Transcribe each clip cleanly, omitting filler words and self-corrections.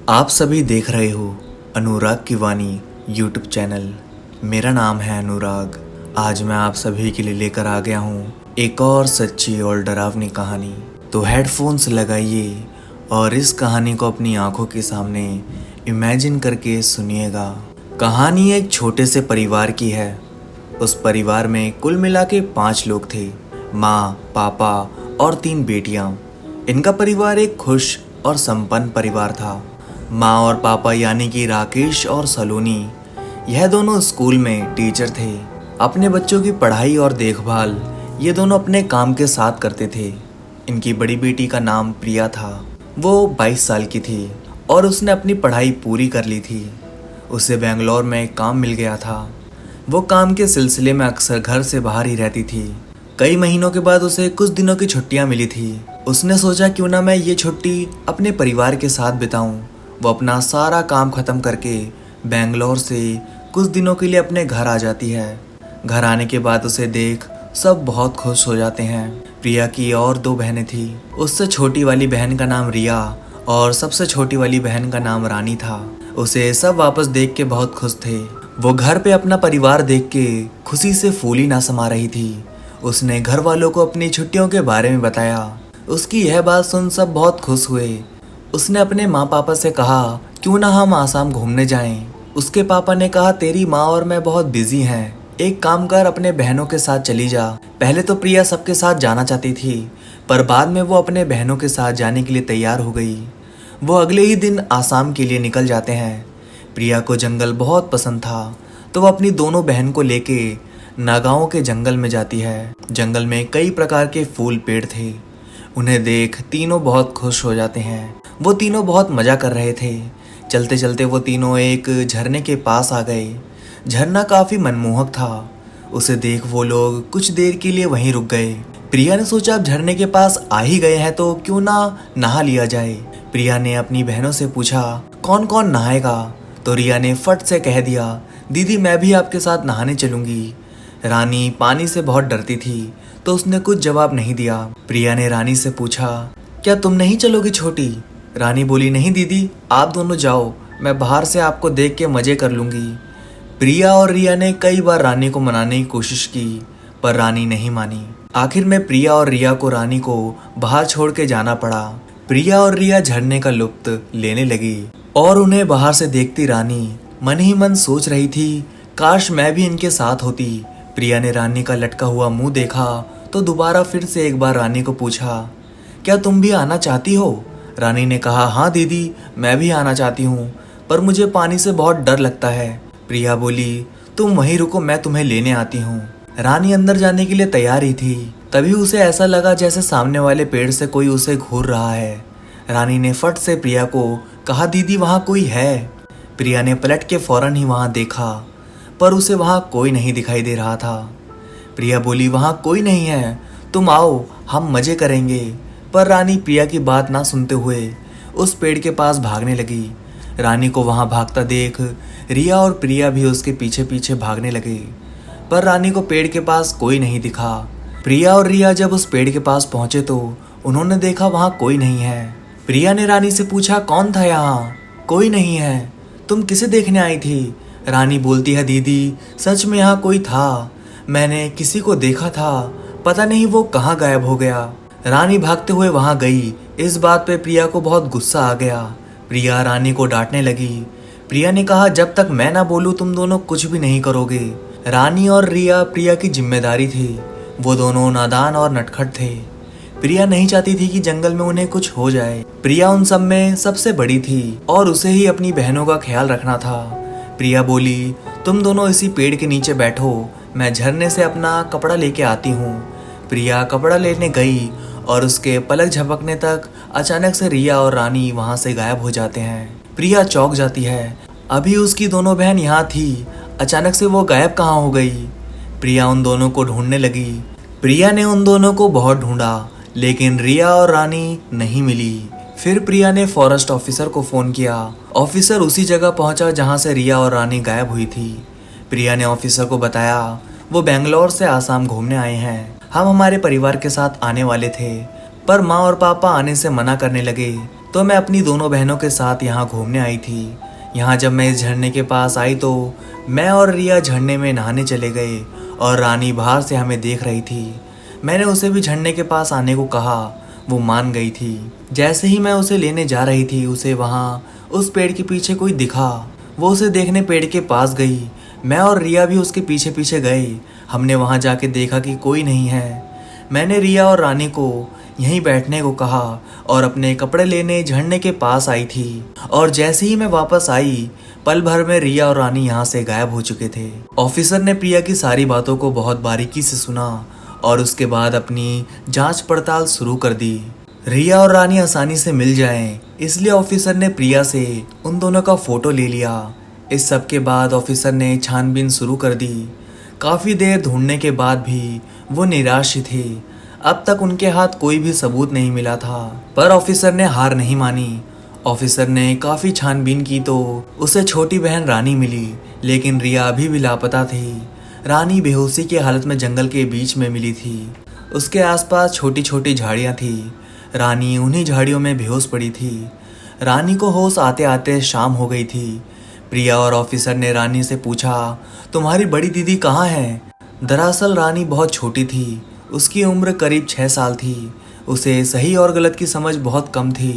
आप सभी देख रहे हो अनुराग की वाणी यूट्यूब चैनल। मेरा नाम है अनुराग। आज मैं आप सभी के लिए लेकर आ गया हूँ एक और सच्ची और डरावनी कहानी। तो हेडफोन्स लगाइए और इस कहानी को अपनी आंखों के सामने इमेजिन करके सुनिएगा। कहानी एक छोटे से परिवार की है। उस परिवार में कुल मिला के 5 लोग थे, माँ, पापा और 3 बेटियाँ। इनका परिवार एक खुश और संपन्न परिवार था। माँ और पापा यानी कि राकेश और सलोनी, यह दोनों स्कूल में टीचर थे। अपने बच्चों की पढ़ाई और देखभाल ये दोनों अपने काम के साथ करते थे। इनकी बड़ी बेटी का नाम प्रिया था। वो 22 साल की थी और उसने अपनी पढ़ाई पूरी कर ली थी। उसे बेंगलोर में काम मिल गया था। वो काम के सिलसिले में अक्सर घर से बाहर ही रहती थी। कई महीनों के बाद उसे कुछ दिनों की छुट्टियां मिली थी। उसने सोचा क्यों ना मैं ये छुट्टी अपने परिवार के साथ बिताऊं। वो अपना सारा काम ख़त्म करके बेंगलोर से कुछ दिनों के लिए अपने घर आ जाती है। घर आने के बाद उसे देख सब बहुत खुश हो जाते हैं। प्रिया की और 2 बहनें थी। उससे छोटी वाली बहन का नाम रिया और सबसे छोटी वाली बहन का नाम रानी था। उसे सब वापस देख के बहुत खुश थे। वो घर पे अपना परिवार देख के खुशी से फूली ना समा रही थी। उसने घर वालों को अपनी छुट्टियों के बारे में बताया। उसकी यह बात सुन सब बहुत खुश हुए। उसने अपने माँ पापा से कहा क्यों ना हम आसाम घूमने जाएं। उसके पापा ने कहा तेरी माँ और मैं बहुत बिजी हैं, एक काम कर अपने बहनों के साथ चली जा। पहले तो प्रिया सबके साथ जाना चाहती थी, पर बाद में वो अपने बहनों के साथ जाने के लिए तैयार हो गई। वो अगले ही दिन आसाम के लिए निकल जाते हैं। प्रिया को जंगल बहुत पसंद था, तो वो अपनी दोनों बहन को लेके नागाओं के जंगल में जाती है। जंगल में कई प्रकार के फूल पेड़ थे। उन्हें देख तीनों बहुत खुश हो जाते हैं। वो तीनों बहुत मज़ा कर रहे थे। चलते चलते वो तीनों एक झरने के पास आ गए। झरना काफ़ी मनमोहक था। उसे देख वो लोग कुछ देर के लिए वहीं रुक गए। प्रिया ने सोचा अब झरने के पास आ ही गए हैं तो क्यों ना नहा लिया जाए। प्रिया ने अपनी बहनों से पूछा कौन कौन नहाएगा, तो रिया ने फट से कह दिया दीदी मैं भी आपके साथ नहाने चलूँगी। रानी पानी से बहुत डरती थी, तो उसने कुछ जवाब नहीं दिया। प्रिया ने रानी से पूछा क्या तुम नहीं चलोगी छोटी। रानी बोली नहीं दीदी आप दोनों जाओ, मैं बाहर से आपको देख के मज़े कर लूँगी। प्रिया और रिया ने कई बार रानी को मनाने की कोशिश की, पर रानी नहीं मानी। आखिर में प्रिया और रिया को रानी को बाहर छोड़ के जाना पड़ा। प्रिया और रिया झरने का लुत्फ लेने लगी और उन्हें बाहर से देखती रानी मन ही मन सोच रही थी काश मैं भी इनके साथ होती। प्रिया ने रानी का लटका हुआ मुंह देखा तो दोबारा फिर से एक बार रानी को पूछा क्या तुम भी आना चाहती हो। रानी ने कहा हाँ दीदी मैं भी आना चाहती हूँ, पर मुझे पानी से बहुत डर लगता है। प्रिया बोली तुम वहीं रुको मैं तुम्हें लेने आती हूँ। रानी अंदर जाने के लिए तैयार ही थी, तभी उसे ऐसा लगा जैसे सामने वाले पेड़ से कोई उसे घूर रहा है। रानी ने फट से प्रिया को कहा दीदी वहाँ कोई है। प्रिया ने पलट के फौरन ही वहाँ देखा, पर उसे वहाँ कोई नहीं दिखाई दे रहा था। प्रिया बोली वहाँ कोई नहीं है, तुम आओ हम मज़े करेंगे। पर रानी प्रिया की बात ना सुनते हुए उस पेड़ के पास भागने लगी। रानी को वहाँ भागता देख रिया और प्रिया भी उसके पीछे पीछे भागने लगे, पर रानी को पेड़ के पास कोई नहीं दिखा। प्रिया और रिया जब उस पेड़ के पास पहुँचे तो उन्होंने देखा वहाँ कोई नहीं है। प्रिया ने रानी से पूछा कौन था यहाँ। कोई नहीं है, तुम किसे देखने आई थी। रानी बोलती है दीदी सच में यहाँ कोई था, मैंने किसी को देखा था, पता नहीं वो कहाँ गायब हो गया। रानी भागते हुए वहां गई। इस बात पे प्रिया को बहुत गुस्सा आ गया। प्रिया रानी को डांटने लगी। प्रिया ने कहा जब तक मैं ना बोलूं तुम दोनों कुछ भी नहीं करोगे। रानी और रिया प्रिया की जिम्मेदारी थी। वो दोनों नादान और नटखट थे। प्रिया नहीं चाहती थी कि जंगल में उन्हें कुछ हो जाए। प्रिया उन सब में सबसे बड़ी थी और उसे ही अपनी बहनों का ख्याल रखना था। प्रिया बोली तुम दोनों इसी पेड़ के नीचे बैठो, मैं झरने से अपना कपड़ा लेके आती हूँ। प्रिया कपड़ा लेने गई और उसके पलक झपकने तक अचानक से रिया और रानी वहां से गायब हो जाते हैं। प्रिया चौंक जाती है, अभी उसकी दोनों बहन यहाँ थी, अचानक से वो गायब कहाँ हो गई। प्रिया उन दोनों को ढूंढने लगी। प्रिया ने उन दोनों को बहुत ढूंढा, लेकिन रिया और रानी नहीं मिली। फिर प्रिया ने फॉरेस्ट ऑफिसर को फ़ोन किया। ऑफिसर उसी जगह पहुंचा जहां से रिया और रानी गायब हुई थी। प्रिया ने ऑफिसर को बताया वो बेंगलोर से आसाम घूमने आए हैं, हम हमारे परिवार के साथ आने वाले थे, पर माँ और पापा आने से मना करने लगे। तो मैं अपनी दोनों बहनों के साथ यहाँ घूमने आई थी। यहाँ जब मैं इस झरने के पास आई तो मैं और रिया झरने में नहाने चले गए और रानी बाहर से हमें देख रही थी। मैंने उसे भी झरने के पास आने को कहा, वो मान गई थी। जैसे ही मैं उसे लेने जा रही थी, उसे वहाँ उस पेड़ के पीछे कोई दिखा। वो उसे देखने पेड़ के पास गई। मैं और रिया भी उसके पीछे पीछे गए। हमने वहाँ जाके देखा कि कोई नहीं है। मैंने रिया और रानी को यहीं बैठने को कहा और अपने कपड़े लेने झरने के पास आई थी। और जैसे ही मैं वापस आई, पल भर में रिया और रानी यहाँ से गायब हो चुके थे। ऑफिसर ने प्रिया की सारी बातों को बहुत बारीकी से सुना और उसके बाद अपनी जांच पड़ताल शुरू कर दी। रिया और रानी आसानी से मिल जाएं, इसलिए ऑफिसर ने प्रिया से उन दोनों का फोटो ले लिया। इस सब के बाद ऑफिसर ने छानबीन शुरू कर दी। काफ़ी देर ढूंढने के बाद भी वो निराश ही थे। अब तक उनके हाथ कोई भी सबूत नहीं मिला था, पर ऑफिसर ने हार नहीं मानी। ऑफिसर ने काफ़ी छानबीन की तो उसे छोटी बहन रानी मिली, लेकिन रिया अभी भी लापता थी। रानी बेहोशी की हालत में जंगल के बीच में मिली थी। उसके आसपास छोटी छोटी झाड़ियाँ थी। रानी उन्हीं झाड़ियों में बेहोश पड़ी थी। रानी को होश आते आते शाम हो गई थी। प्रिया और ऑफिसर ने रानी से पूछा, तुम्हारी बड़ी दीदी कहाँ है? दरअसल रानी बहुत छोटी थी। उसकी उम्र करीब 6 साल थी। उसे सही और गलत की समझ बहुत कम थी।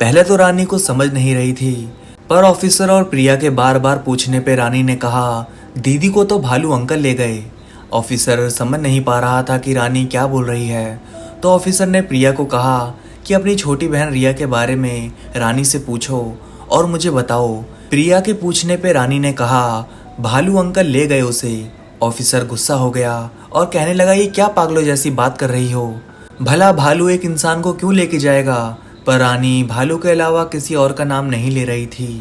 पहले तो रानी को समझ नहीं रही थी, पर ऑफिसर और प्रिया के बार बार पूछने पे रानी ने कहा, दीदी को तो भालू अंकल ले गए। ऑफिसर समझ नहीं पा रहा था कि रानी क्या बोल रही है, तो ऑफिसर ने प्रिया को कहा कि अपनी छोटी बहन रिया के बारे में रानी से पूछो और मुझे बताओ। प्रिया के पूछने पे रानी ने कहा, भालू अंकल ले गए उसे। ऑफिसर गुस्सा हो गया और कहने लगा, ये क्या पागलों जैसी बात कर रही हो? भला भालू एक इंसान को क्यों लेके जाएगा? पर रानी भालू के अलावा किसी और का नाम नहीं ले रही थी।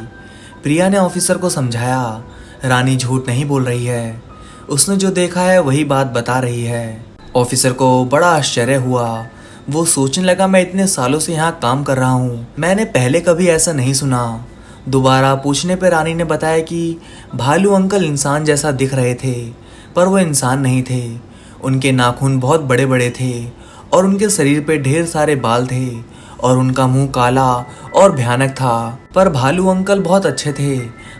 प्रिया ने ऑफिसर को समझाया, रानी झूठ नहीं बोल रही है, उसने जो देखा है वही बात बता रही है। ऑफिसर को बड़ा आश्चर्य हुआ। वो सोचने लगा, मैं इतने सालों से यहाँ काम कर रहा हूँ, मैंने पहले कभी ऐसा नहीं सुना। दोबारा पूछने पर रानी ने बताया कि भालू अंकल इंसान जैसा दिख रहे थे, पर वो इंसान नहीं थे। उनके नाखून बहुत बड़े बड़े थे और उनके शरीर पे ढेर सारे बाल थे और उनका मुंह काला और भयानक था। पर भालू अंकल बहुत अच्छे थे।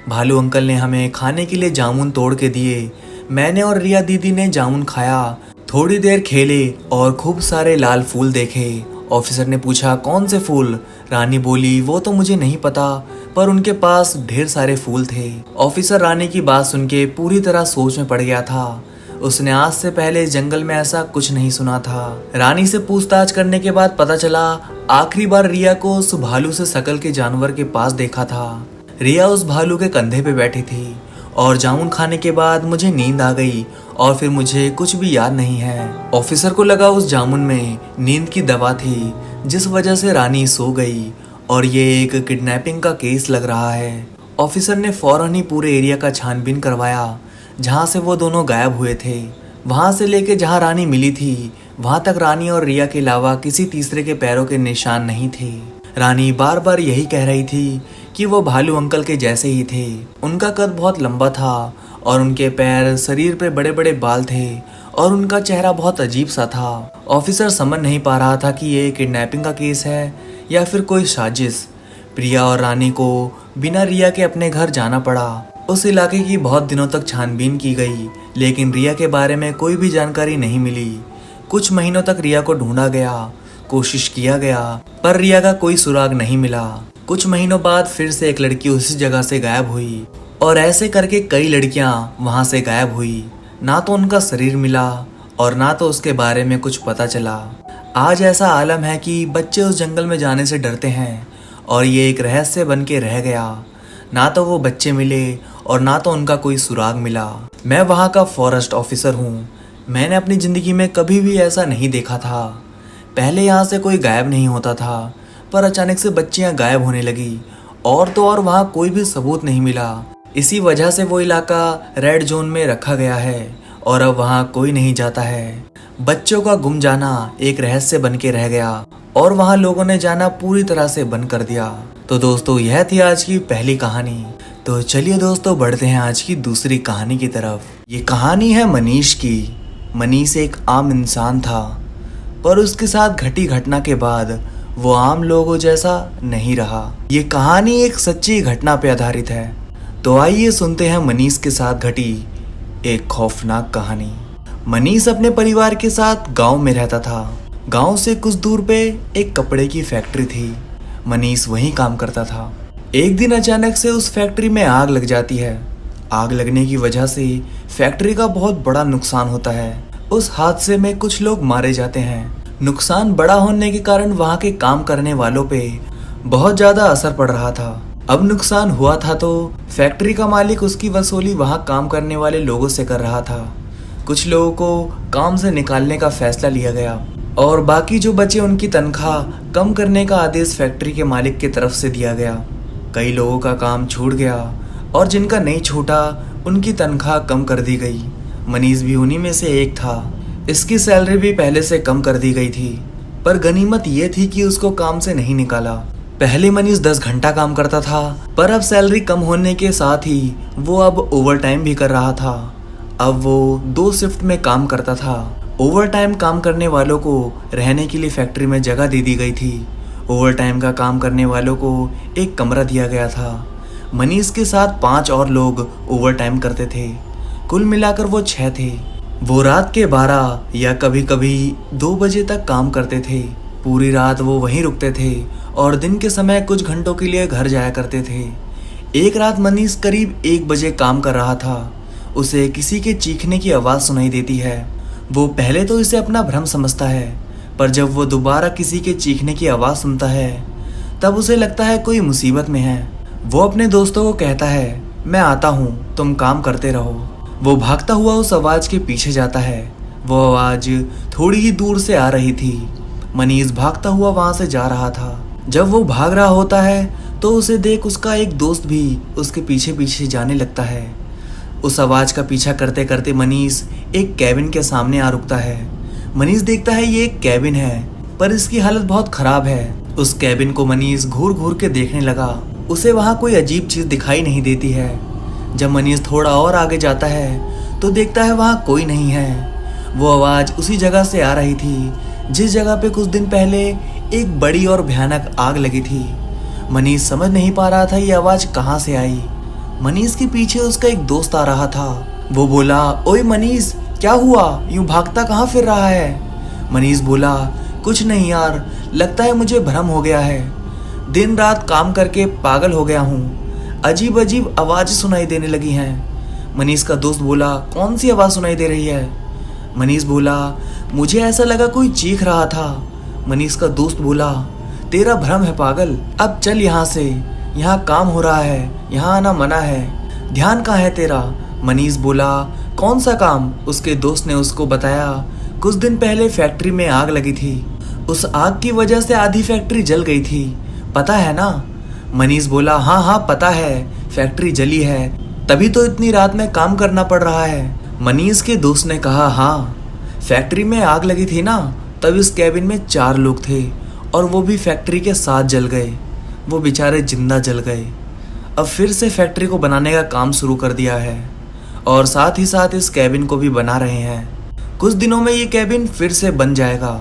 भालू अंकल ने हमें खाने के लिए जामुन तोड़ के दिए। मैंने और रिया दीदी ने जामुन खाया, थोड़ी देर खेले और खूब सारे लाल फूल देखे। ऑफिसर ने पूछा, कौन से फूल? रानी बोली, वो तो मुझे नहीं पता, पर उनके पास ढेर सारे फूल थे। ऑफिसर रानी की बात सुन के पूरी तरह सोच में पड़ गया था। उसने आज से पहले इस जंगल में ऐसा कुछ नहीं सुना था। रानी से पूछताछ करने के बाद पता चला, आखिरी बार रिया को उस भालू से शकल के जानवर के पास देखा था। रिया उस भालू के कंधे पे बैठी थी और जामुन खाने के बाद मुझे नींद आ गई और फिर मुझे कुछ भी याद नहीं है। ऑफिसर को लगा उस जामुन में नींद की दवा थी, जिस वजह से रानी सो गई और ये एक किडनैपिंग का केस लग रहा है। ऑफिसर ने फौरन ही पूरे एरिया का छानबीन करवाया जहाँ से वो दोनों गायब हुए थे। वहाँ से लेके जहाँ रानी मिली थी वहाँ तक रानी और रिया के अलावा किसी तीसरे के पैरों के निशान नहीं थे। रानी बार बार यही कह रही थी कि वो भालू अंकल के जैसे ही थे। उनका कद बहुत लंबा था और उनके पैर, शरीर पे बड़े बड़े बाल थे और उनका चेहरा बहुत अजीब सा था। ऑफिसर समझ नहीं पा रहा था कि ये किडनैपिंग का केस है या फिर कोई साजिश। प्रिया और रानी को बिना रिया के अपने घर जाना पड़ा। उस इलाके की बहुत दिनों तक छानबीन की गई, लेकिन रिया के बारे में कोई भी जानकारी नहीं मिली। कुछ महीनों तक रिया को ढूंढा गया, कोशिश किया गया, पर रिया का कोई सुराग नहीं मिला। कुछ महीनों बाद फिर से एक लड़की उसी जगह से गायब हुई और ऐसे करके कई लड़कियां वहां से गायब हुई। ना तो उनका शरीर मिला और ना तो उसके बारे में कुछ पता चला। आज ऐसा आलम है कि बच्चे उस जंगल में जाने से डरते हैं और ये एक रहस्य बन के रह गया। ना तो वो बच्चे मिले और ना तो उनका कोई सुराग मिला। मैं वहाँ का फॉरेस्ट ऑफिसर हूँ। मैंने अपनी ज़िंदगी में कभी भी ऐसा नहीं देखा था। पहले यहाँ से कोई गायब नहीं होता था, पर अचानक से बच्चियाँ गायब होने लगी और तो और वहाँ कोई भी सबूत नहीं मिला। इसी वजह से वो इलाका रेड जोन में रखा गया है और अब वहाँ कोई नहीं जाता है। बच्चों का गुम जाना एक रहस्य बन के रह गया और वहाँ लोगों ने जाना पूरी तरह से बंद कर दिया। तो दोस्तों, यह थी आज की पहली कहानी। तो चलिए दोस्तों, बढ़ते हैं आज की दूसरी कहानी की तरफ। ये कहानी है मनीष की। मनीष एक आम इंसान था, पर उसके साथ घटी घटना के बाद वो आम लोगों जैसा नहीं रहा। ये कहानी एक सच्ची घटना पे आधारित है। तो आइए सुनते हैं मनीष के साथ घटी एक खौफनाक कहानी। मनीष अपने परिवार के साथ गांव में रहता था। गांव से कुछ दूर पे एक कपड़े की फैक्ट्री थी। मनीष वहीं काम करता था। एक दिन अचानक से उस फैक्ट्री में आग लग जाती है। आग लगने की वजह से फैक्ट्री का बहुत बड़ा नुकसान होता है। उस हादसे में कुछ लोग मारे जाते हैं। नुकसान बड़ा होने के कारण वहां के काम करने वालों पे बहुत ज्यादा असर पड़ रहा था। अब नुकसान हुआ था तो फैक्ट्री का मालिक उसकी वसूली वहां काम करने वाले लोगों से कर रहा था। कुछ लोगों को काम से निकालने का फैसला लिया गया और बाकी जो बचे उनकी तनख्वाह कम करने का आदेश फैक्ट्री के मालिक की तरफ से दिया गया। कई लोगों का काम छूट गया और जिनका नहीं छूटा उनकी तनख्वाह कम कर दी गई। मनीष भी उन्हीं में से एक था। इसकी सैलरी भी पहले से कम कर दी गई थी, पर गनीमत ये थी कि उसको काम से नहीं निकाला। पहले मनीष 10 घंटा काम करता था, पर अब सैलरी कम होने के साथ ही वो अब ओवर टाइम भी कर रहा था। अब वो 2 शिफ्ट में काम करता था। ओवर टाइम काम करने वालों को रहने के लिए फैक्ट्री में जगह दे दी गई थी। ओवर टाइम का काम करने वालों को एक कमरा दिया गया था। मनीष के साथ 5 और लोग ओवर टाइम करते थे। कुल मिलाकर वो 6 थे। वो रात के 12 या कभी कभी 2 बजे तक काम करते थे। पूरी रात वो वहीं रुकते थे और दिन के समय कुछ घंटों के लिए घर जाया करते थे। एक रात मनीष करीब 1 बजे काम कर रहा था। उसे किसी के चीखने की आवाज़ सुनाई देती है। वो पहले तो इसे अपना भ्रम समझता है, पर जब वो दोबारा किसी के चीखने की आवाज़ सुनता है तब उसे लगता है कोई मुसीबत में है। वो अपने दोस्तों को कहता है, मैं आता हूँ, तुम काम करते रहो। वो भागता हुआ उस आवाज़ के पीछे जाता है। वो आवाज़ थोड़ी ही दूर से आ रही थी। मनीष भागता हुआ वहाँ से जा रहा था। जब वो भाग रहा होता है तो उसे देख उसका एक दोस्त भी उसके पीछे पीछे जाने लगता है। उस आवाज़ का पीछा करते करते मनीष एक कैबिन के सामने आ रुकता है। मनीष देखता है ये एक कैबिन है, पर इसकी हालत बहुत ख़राब है। उस कैबिन को मनीष घूर घूर के देखने लगा। उसे वहाँ कोई अजीब चीज़ दिखाई नहीं देती है। जब मनीष थोड़ा और आगे जाता है तो देखता है वहाँ कोई नहीं है। वो आवाज़ उसी जगह से आ रही थी जिस जगह पे कुछ दिन पहले एक बड़ी और भयानक आग लगी थी। मनीष समझ नहीं पा रहा था ये आवाज़ कहाँ से आई। मनीष के पीछे उसका एक दोस्त आ रहा था। वो बोला, ओए मनीष, क्या हुआ, यूं भागता कहाँ फिर रहा है? मनीष बोला, कुछ नहीं यार, लगता है मुझे भ्रम हो गया है। दिन रात काम करके पागल हो गया हूँ। अजीब अजीब आवाज़ सुनाई देने लगी हैं। मनीष का दोस्त बोला, कौन सी आवाज़ सुनाई दे रही है? मनीष बोला, मुझे ऐसा लगा कोई चीख रहा था। मनीष का दोस्त बोला, तेरा भ्रम है पागल, अब चल यहाँ से, यहाँ काम हो रहा है, यहाँ आना मना है। ध्यान कहाँ है तेरा? मनीष बोला, कौन सा काम? उसके दोस्त ने उसको बताया, कुछ दिन पहले फैक्ट्री में आग लगी थी। उस आग की वजह से आधी फैक्ट्री जल गई थी, पता है ना? मनीष बोला, हाँ हाँ पता है, फैक्ट्री जली है, तभी तो इतनी रात में काम करना पड़ रहा है। मनीष के दोस्त ने कहा, हाँ फैक्ट्री में आग लगी थी ना, तब इस कैबिन में 4 लोग थे और वो भी फैक्ट्री के साथ जल गए। वो बेचारे जिंदा जल गए। अब फिर से फैक्ट्री को बनाने का काम शुरू कर दिया है और साथ ही साथ इस कैबिन को भी बना रहे हैं। कुछ दिनों में ये कैबिन फिर से बन जाएगा।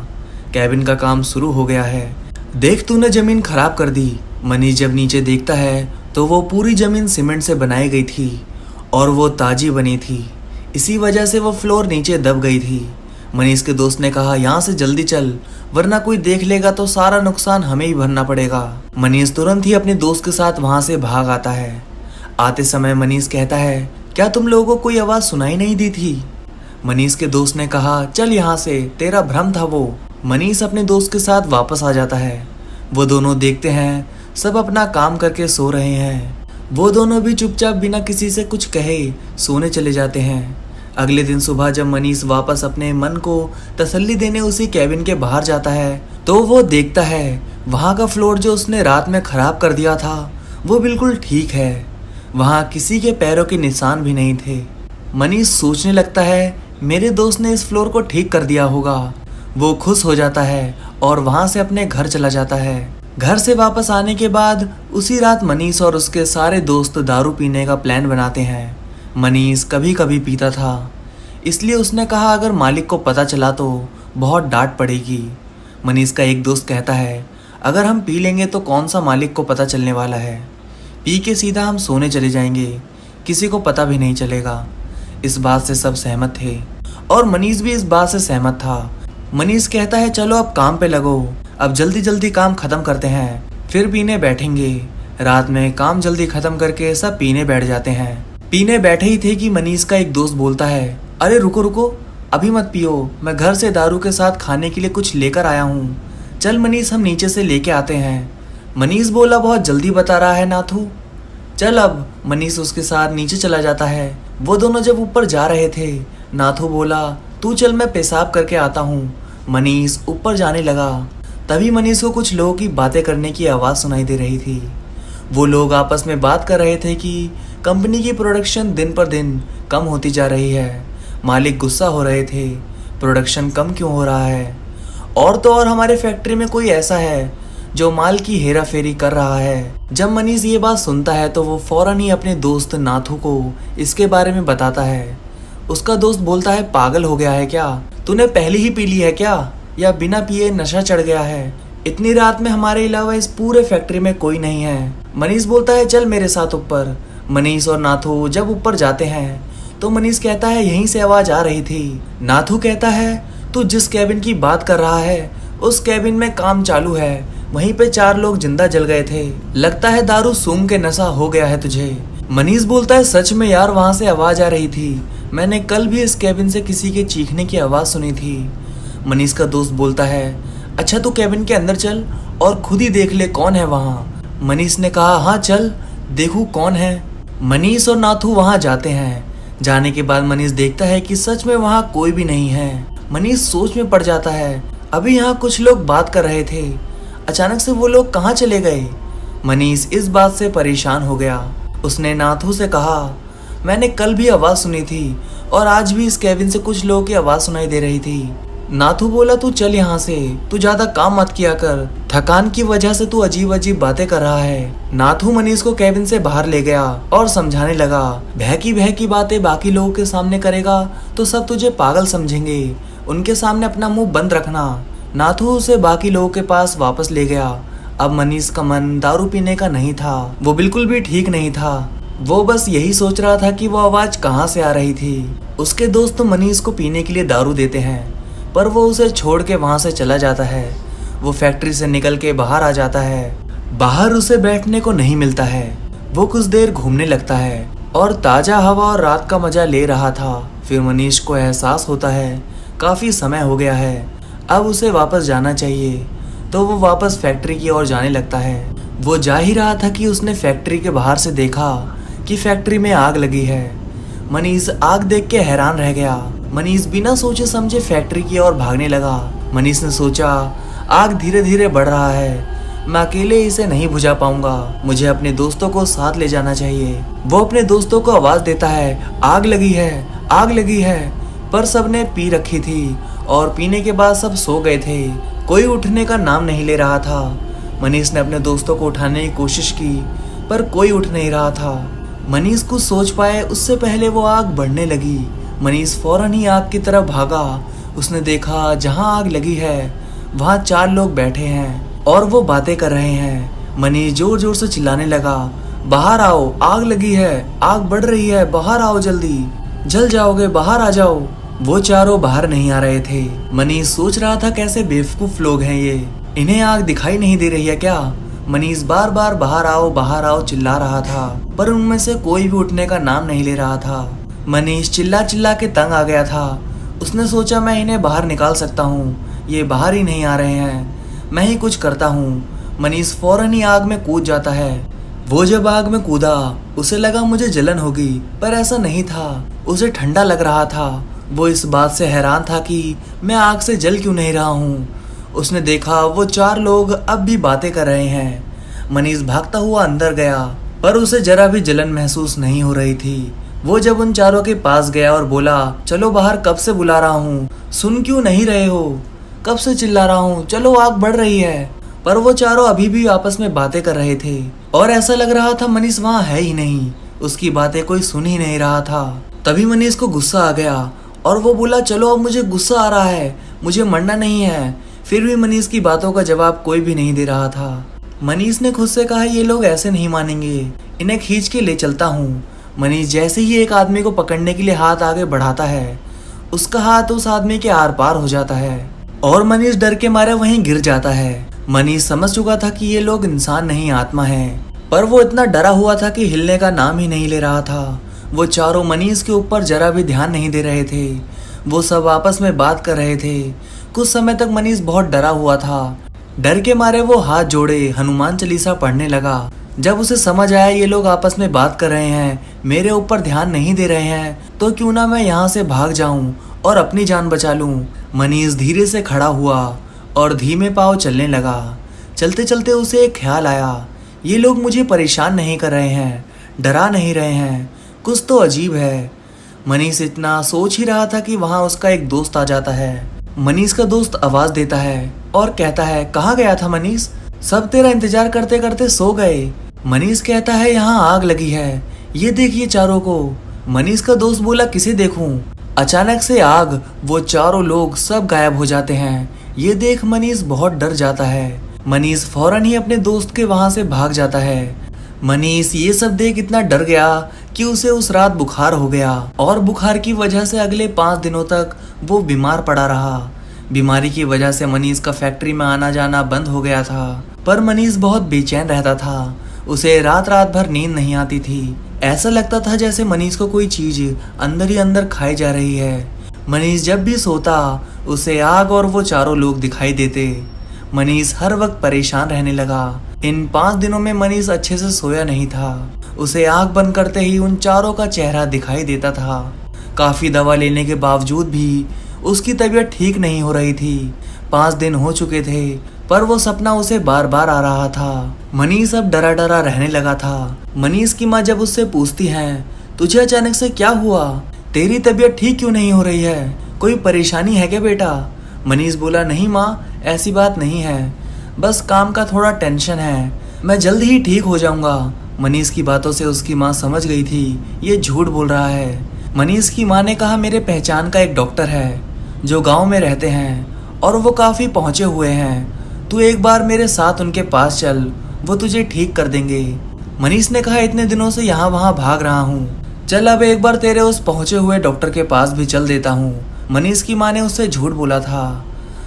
कैबिन का काम शुरू हो गया है। देख, तूने ज़मीन खराब कर दी। मनीष जब नीचे देखता है तो वो पूरी ज़मीन सीमेंट से बनाई गई थी और वो ताजी बनी थी। इसी वजह से वो फ्लोर नीचे दब गई थी। मनीष के दोस्त ने कहा, यहाँ से जल्दी चल, वरना कोई देख लेगा तो सारा नुकसान हमें ही भरना पड़ेगा। मनीष तुरंत ही अपने दोस्त के साथ वहाँ से भाग आता है। आते समय मनीष कहता है, क्या तुम लोगों को कोई आवाज़ सुनाई नहीं दी थी? मनीष के दोस्त ने कहा, चल यहाँ से, तेरा भ्रम था वो। मनीष अपने दोस्त के साथ वापस आ जाता है। वो दोनों देखते हैं सब अपना काम करके सो रहे हैं। वो दोनों भी चुपचाप बिना किसी से कुछ कहे सोने चले जाते हैं। अगले दिन सुबह जब मनीष वापस अपने मन को तसल्ली देने उसी कैबिन के बाहर जाता है तो वो देखता है वहाँ का फ्लोर जो उसने रात में ख़राब कर दिया था वो बिल्कुल ठीक है। वहाँ किसी के पैरों के निशान भी नहीं थे। मनीष सोचने लगता है मेरे दोस्त ने इस फ्लोर को ठीक कर दिया होगा। वो खुश हो जाता है और वहाँ से अपने घर चला जाता है। घर से वापस आने के बाद उसी रात मनीष और उसके सारे दोस्त दारू पीने का प्लान बनाते हैं। मनीष कभी कभी पीता था, इसलिए उसने कहा अगर मालिक को पता चला तो बहुत डांट पड़ेगी। मनीष का एक दोस्त कहता है अगर हम पी लेंगे तो कौन सा मालिक को पता चलने वाला है। पी के सीधा हम सोने चले जाएंगे, किसी को पता भी नहीं चलेगा। इस बात से सब सहमत थे और मनीष भी इस बात से सहमत था। मनीष कहता है चलो अब काम पे लगो, अब जल्दी जल्दी काम खत्म करते हैं, फिर पीने बैठेंगे। रात में काम जल्दी खत्म करके सब पीने बैठ जाते हैं। पीने बैठे ही थे कि मनीष का एक दोस्त बोलता है, अरे रुको रुको, अभी मत पियो, मैं घर से दारू के साथ खाने के लिए कुछ लेकर आया हूँ। चल मनीष हम नीचे से लेके आते हैं। मनीष बोला बहुत जल्दी बता रहा है नाथू, चल अब। मनीष उसके साथ नीचे चला जाता है। वो दोनों जब ऊपर जा रहे थे, नाथू बोला तू चल मैं पेशाब करके आता हूँ। मनीष ऊपर जाने लगा। तभी मनीष को कुछ लोगों की बातें करने की आवाज़ सुनाई दे रही थी। वो लोग आपस में बात कर रहे थे कि कंपनी की प्रोडक्शन दिन पर दिन कम होती जा रही है। मालिक गुस्सा हो रहे थे, प्रोडक्शन कम क्यों हो रहा है। और तो और हमारे फैक्ट्री में कोई ऐसा है जो माल की हेरा फेरी कर रहा है। जब मनीष ये बात सुनता है तो वो फौरन ही अपने दोस्त नाथू को इसके बारे में बताता है। उसका दोस्त बोलता है पागल हो गया है क्या, तूने पहले ही पी ली है क्या, या बिना पिए नशा चढ़ गया है। इतनी रात में हमारे अलावा इस पूरे फैक्ट्री में कोई नहीं है। मनीष बोलता है चल मेरे साथ ऊपर। मनीष और नाथू जब ऊपर जाते हैं तो मनीष कहता है यहीं से आवाज आ रही थी। नाथू कहता है तू जिस कैबिन की बात कर रहा है उस कैबिन में काम चालू है, वहीं पे 4 लोग जिंदा जल गए थे। लगता है दारू सूंघ के नशा हो गया है तुझे। मनीष बोलता है सच में यार, वहां से आवाज आ रही थी, मैंने कल भी इस कैबिन से किसी के चीखने की आवाज सुनी थी। मनीष का दोस्त बोलता है अच्छा तू कैबिन के अंदर चल और खुद ही देख ले कौन है वहाँ। मनीष ने कहा हाँ चल देखूं कौन है। मनीष और नाथू वहाँ जाते हैं। जाने के बाद मनीष देखता है कि सच में वहाँ कोई भी नहीं है। मनीष सोच में पड़ जाता है, अभी यहाँ कुछ लोग बात कर रहे थे, अचानक से वो लोग कहाँ चले गए। मनीष इस बात से परेशान हो गया। उसने नाथू से कहा मैंने कल भी आवाज़ सुनी थी और आज भी इस कैबिन से कुछ लोगों की आवाज़ सुनाई दे रही थी। नाथू बोला तू चल यहाँ से, तू ज़्यादा काम मत किया कर, थकान की वजह से तू अजीब अजीब बातें कर रहा है। नाथू मनीष को कैबिन से बाहर ले गया और समझाने लगा बहकी बातें बाकी लोगों के सामने करेगा तो सब तुझे पागल समझेंगे, उनके सामने अपना मुंह बंद रखना। नाथू उसे बाकी लोगों के पास वापस ले गया। अब मनीष का मन दारू पीने का नहीं था, वो बिल्कुल भी ठीक नहीं था। वो बस यही सोच रहा था कि वो आवाज कहाँ से आ रही थी। उसके दोस्त मनीष को पीने के लिए दारू देते हैं पर वो उसे छोड़ के वहाँ से चला जाता है। वो फैक्ट्री से निकल के बाहर आ जाता है। बाहर उसे बैठने को नहीं मिलता है। वो कुछ देर घूमने लगता है और ताज़ा हवा और रात का मजा ले रहा था। फिर मनीष को एहसास होता है काफ़ी समय हो गया है, अब उसे वापस जाना चाहिए। तो वो वापस फैक्ट्री की ओर जाने लगता है। वो जा ही रहा था कि उसने फैक्ट्री के बाहर से देखा कि फैक्ट्री में आग लगी है। मनीष आग देख के हैरान रह गया। मनीष बिना सोचे समझे फैक्ट्री की ओर भागने लगा। मनीष ने सोचा आग धीरे धीरे बढ़ रहा है, मैं अकेले इसे नहीं बुझा पाऊंगा, मुझे अपने दोस्तों को साथ ले जाना चाहिए। वो अपने दोस्तों को आवाज देता है आग लगी है, आग लगी है। पर सबने पी रखी थी और पीने के बाद सब सो गए थे। कोई उठने का नाम नहीं ले रहा था। मनीष ने अपने दोस्तों को उठाने की कोशिश की पर कोई उठ नहीं रहा था। मनीष कुछ सोच पाए उससे पहले वो आग बढ़ने लगी। मनीष फौरन ही आग की तरफ भागा। उसने देखा जहां आग लगी है वहां 4 लोग बैठे हैं और वो बातें कर रहे हैं। मनीष जोर जोर से चिल्लाने लगा बाहर आओ, आग लगी है, आग बढ़ रही है, बाहर आओ जल्दी, जल जाओगे, बाहर आ जाओ। वो चारों बाहर नहीं आ रहे थे। मनीष सोच रहा था कैसे बेवकूफ लोग हैं ये, इन्हें आग दिखाई नहीं दे रही है क्या। मनीष बार बार बाहर आओ चिल्ला रहा था पर उनमें से कोई भी उठने का नाम नहीं ले रहा था। मनीष चिल्ला चिल्ला के तंग आ गया था। उसने सोचा मैं इन्हें बाहर निकाल सकता हूँ, ये बाहर ही नहीं आ रहे हैं, मैं ही कुछ करता हूँ। मनीष फौरन ही आग में कूद जाता है। वो जब आग में कूदा उसे लगा मुझे जलन होगी पर ऐसा नहीं था, उसे ठंडा लग रहा था। वो इस बात से हैरान था कि मैं आग से जल क्यों नहीं रहा हूँ। उसने देखा वो 4 लोग अब भी बातें कर रहे हैं। मनीष भागता हुआ अंदर गया पर उसे जरा भी जलन महसूस नहीं हो रही थी। वो जब उन 4 के पास गया और बोला चलो बाहर, कब से बुला रहा हूँ, सुन क्यों नहीं रहे हो, कब से चिल्ला रहा हूँ, चलो आग बढ़ रही है। पर वो 4 अभी भी आपस में बातें कर रहे थे और ऐसा लग रहा था मनीष वहाँ है ही नहीं, उसकी बातें कोई सुन ही नहीं रहा था। तभी मनीष को गुस्सा आ गया और वो बोला चलो अब मुझे गुस्सा आ रहा है, मुझे मरना नहीं है, फिर भी मनीष की बातों का जवाब कोई भी नहीं दे रहा था। मनीष ने खुद से कहा ये लोग ऐसे नहीं मानेंगे, इन्हें खींच के ले चलता हूँ। मनीष जैसे ही एक आदमी को पकड़ने के लिए हाथ आगे बढ़ाता है, उसका हाथ उस आदमी के आर पार हो जाता है और मनीष डर के मारे वहीं गिर जाता है। मनीष समझ चुका था कि ये लोग इंसान नहीं आत्मा है, पर वो इतना डरा हुआ था कि हिलने का नाम ही नहीं ले रहा था। वो चारों मनीष के ऊपर जरा भी ध्यान नहीं दे रहे थे। वो सब आपस में बात कर रहे थे। कुछ समय तक मनीष बहुत डरा हुआ था। डर के मारे वो हाथ जोड़े हनुमान चालीसा पढ़ने लगा। जब उसे समझ आया ये लोग आपस में बात कर रहे हैं, मेरे ऊपर ध्यान नहीं दे रहे हैं, तो क्यों ना मैं यहाँ से भाग जाऊं और अपनी जान बचा लूं। मनीष धीरे से खड़ा हुआ और धीमे पांव चलने लगा। चलते चलते उसे एक ख्याल आया, ये लोग मुझे परेशान नहीं कर रहे हैं, डरा नहीं रहे हैं, कुछ तो अजीब है। मनीष इतना सोच ही रहा था कि वहाँ उसका एक दोस्त आ जाता है। मनीष का दोस्त आवाज देता है और कहता है, कहाँ गया था मनीष? सब तेरा इंतजार करते करते सो गए। मनीष कहता है, यहाँ आग लगी है, ये देखिए चारों को। मनीष का दोस्त बोला, किसे देखूं? अचानक से आग, वो चारों लोग सब गायब हो जाते हैं। ये देख मनीष बहुत डर जाता है। मनीष फौरन ही अपने दोस्त के वहां से भाग जाता है। मनीष ये सब देख इतना डर गया कि उसे उस रात बुखार हो गया और बुखार की वजह से अगले 5 दिनों तक वो बीमार पड़ा रहा। बीमारी की वजह से मनीष का फैक्ट्री में आना जाना बंद हो गया था, पर मनीष बहुत बेचैन रहता था। उसे रात रात भर नींद नहीं आती थी। ऐसा लगता था जैसे मनीष को कोई चीज अंदर ही अंदर खाई जा रही है। मनीष जब भी सोता उसे आग और वो चारों लोग दिखाई देते। मनीष हर वक्त परेशान रहने लगा। इन 5 दिनों में मनीष अच्छे से सोया नहीं था। उसे आंख बंद करते ही उन चारों का चेहरा दिखाई देता था। काफी दवा लेने के बावजूद भी उसकी तबीयत ठीक नहीं हो रही थी। 5 दिन हो चुके थे, पर वो सपना उसे बार बार आ रहा था। मनीष अब डरा डरा रहने लगा था। मनीष की माँ जब उससे पूछती है, तुझे अचानक से क्या हुआ? तेरी तबीयत ठीक क्यों नहीं हो रही है? कोई परेशानी है क्या बेटा? मनीष बोला, नहीं माँ, ऐसी बात नहीं है, बस काम का थोड़ा टेंशन है, मैं जल्द ही ठीक हो जाऊंगा। मनीष की बातों से उसकी माँ समझ गई थी ये झूठ बोल रहा है। मनीष की माँ ने कहा, मेरे पहचान का एक डॉक्टर है जो गांव में रहते हैं और वो काफ़ी पहुँचे हुए हैं। तू एक बार मेरे साथ उनके पास चल, वो तुझे ठीक कर देंगे। मनीष ने कहा, इतने दिनों से यहाँ वहाँ भाग रहा हूँ, चल अब एक बार तेरे उस पहुँचे हुए डॉक्टर के पास भी चल देता हूँ। मनीष की माँ ने उससे झूठ बोला था।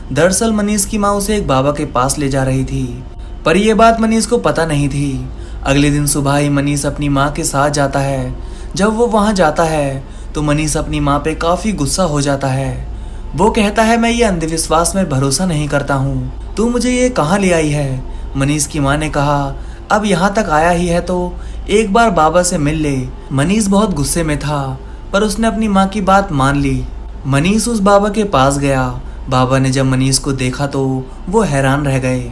दरअसल मनीष की माँ उसे एक बाबा के पास ले जा रही थी, पर यह बात मनीष को पता नहीं थी। अगले दिन सुबह ही मनीष अपनी माँ के साथ जाता है। जब वो वहाँ जाता है तो मनीष अपनी माँ पे काफ़ी गुस्सा हो जाता है। वो कहता है, मैं ये अंधविश्वास में भरोसा नहीं करता हूँ, तू मुझे ये कहाँ ले आई है? मनीष की माँ ने कहा, अब यहाँ तक आया ही है तो एक बार बाबा से मिल ले। मनीष बहुत गुस्से में था, पर उसने अपनी माँ की बात मान ली। मनीष उस बाबा के पास गया। बाबा ने जब मनीष को देखा तो वो हैरान रह गए।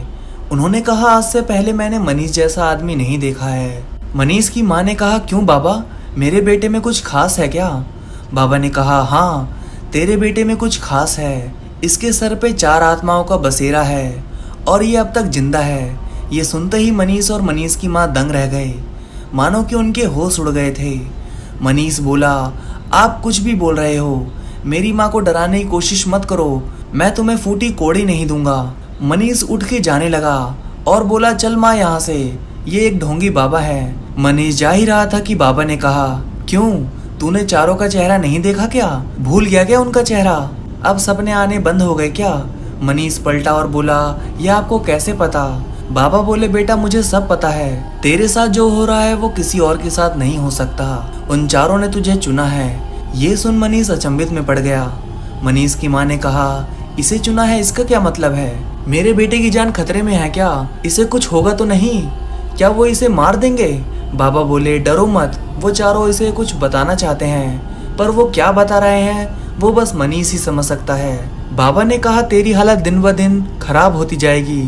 उन्होंने कहा, आज से पहले मैंने मनीष जैसा आदमी नहीं देखा है। मनीष की माँ ने कहा, क्यों बाबा, मेरे बेटे में कुछ खास है क्या? बाबा ने कहा, हाँ, तेरे बेटे में कुछ खास है। इसके सर पे 4 आत्माओं का बसेरा है और ये अब तक जिंदा है। ये सुनते ही मनीष और मनीष की माँ दंग रह गए, मानो कि उनके होश उड़ गए थे। मनीष बोला, आप कुछ भी बोल रहे हो, मेरी माँ को डराने की कोशिश मत करो, मैं तुम्हें फूटी कोड़ी नहीं दूंगा। मनीष उठ के जाने लगा और बोला, चल माँ यहाँ से, ये एक ढोंगी बाबा है। मनीष जा ही रहा था कि बाबा ने कहा, क्यों, तूने चारों का चेहरा नहीं देखा क्या? भूल गया क्या उनका चेहरा? अब सपने आने बंद हो गए क्या? मनीष पलटा और बोला, यह आपको कैसे पता? बाबा बोले, बेटा मुझे सब पता है, तेरे साथ जो हो रहा है वो किसी और के साथ नहीं हो सकता। उन चारों ने तुझे चुना है। ये सुन मनीष अचंभित में पड़ गया। मनीष की माँ ने कहा, इसे चुना है, इसका क्या मतलब है? मेरे बेटे की जान खतरे में है क्या? इसे कुछ होगा तो नहीं? क्या वो इसे मार देंगे? बाबा बोले, डरो मत, वो चारों इसे कुछ बताना चाहते हैं, पर वो क्या बता रहे हैं वो बस मनीष ही समझ सकता है। बाबा ने कहा, तेरी हालत दिन ब दिन खराब होती जाएगी,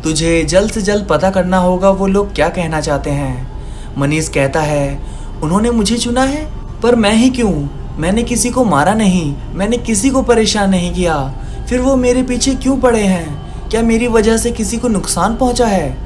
तुझे जल्द से जल्द पता करना होगा वो लोग क्या कहना चाहते हैं। मनीष कहता है, उन्होंने मुझे चुना है, पर मैं ही क्यों? मैंने किसी को मारा नहीं, मैंने किसी को परेशान नहीं किया, फिर वो मेरे पीछे क्यों पड़े हैं? क्या मेरी वजह से किसी को नुकसान पहुंचा है?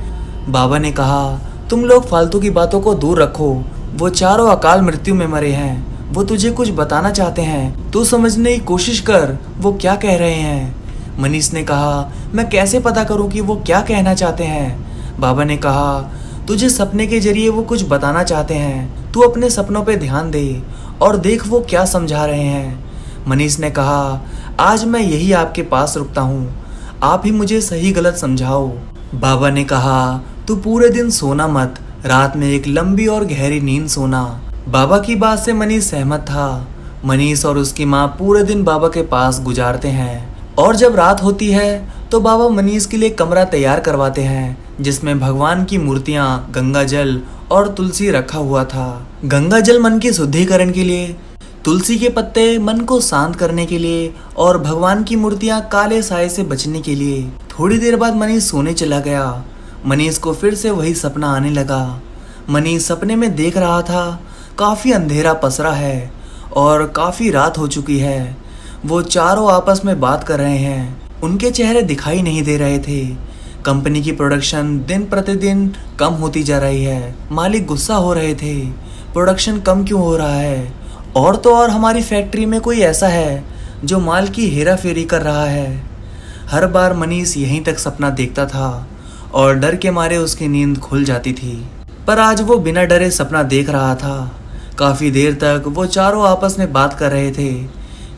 बाबा ने कहा, तुम लोग फालतू की बातों को दूर रखो, वो चारों अकाल मृत्यु में मरे हैं, वो तुझे कुछ बताना चाहते हैं, तू समझने की कोशिश कर वो क्या कह रहे हैं। मनीष ने कहा, मैं कैसे पता करूं कि वो क्या कहना चाहते हैं। बाबा ने कहा, तुझे सपने के जरिए वो कुछ बताना चाहते हैं, तू अपने सपनों पे ध्यान दे और देख वो क्या समझा रहे हैं। मनीष ने कहा, आज मैं यही आपके पास रुकता हूँ, आप ही मुझे सही गलत समझाओ। बाबा ने कहा, तू पूरे दिन सोना मत, रात में एक लंबी और गहरी नींद सोना। बाबा की बात से मनीष सहमत था। मनीष और उसकी माँ पूरे दिन बाबा के पास गुजारते हैं और जब रात होती है तो बाबा मनीष के लिए कमरा तैयार करवाते हैं जिसमें भगवान की मूर्तियाँ, गंगा जल और तुलसी रखा हुआ था। गंगा जल मन की शुद्धिकरण के लिए, तुलसी के पत्ते मन को शांत करने के लिए और भगवान की मूर्तियाँ काले साए से बचने के लिए। थोड़ी देर बाद मनीष सोने चला गया। मनीष को फिर से वही सपना आने लगा। मनीष सपने में देख रहा था काफ़ी अंधेरा पसरा है और काफ़ी रात हो चुकी है। वो चारों आपस में बात कर रहे हैं, उनके चेहरे दिखाई नहीं दे रहे थे। कंपनी की प्रोडक्शन दिन प्रतिदिन कम होती जा रही है। मालिक गुस्सा हो रहे थे, प्रोडक्शन कम क्यों हो रहा है, और तो और हमारी फैक्ट्री में कोई ऐसा है जो माल की हेरा फेरी कर रहा है। हर बार मनीष यहीं तक सपना देखता था और डर के मारे उसकी नींद खुल जाती थी, पर आज वो बिना डरे सपना देख रहा था। काफ़ी देर तक वो चारों आपस में बात कर रहे थे।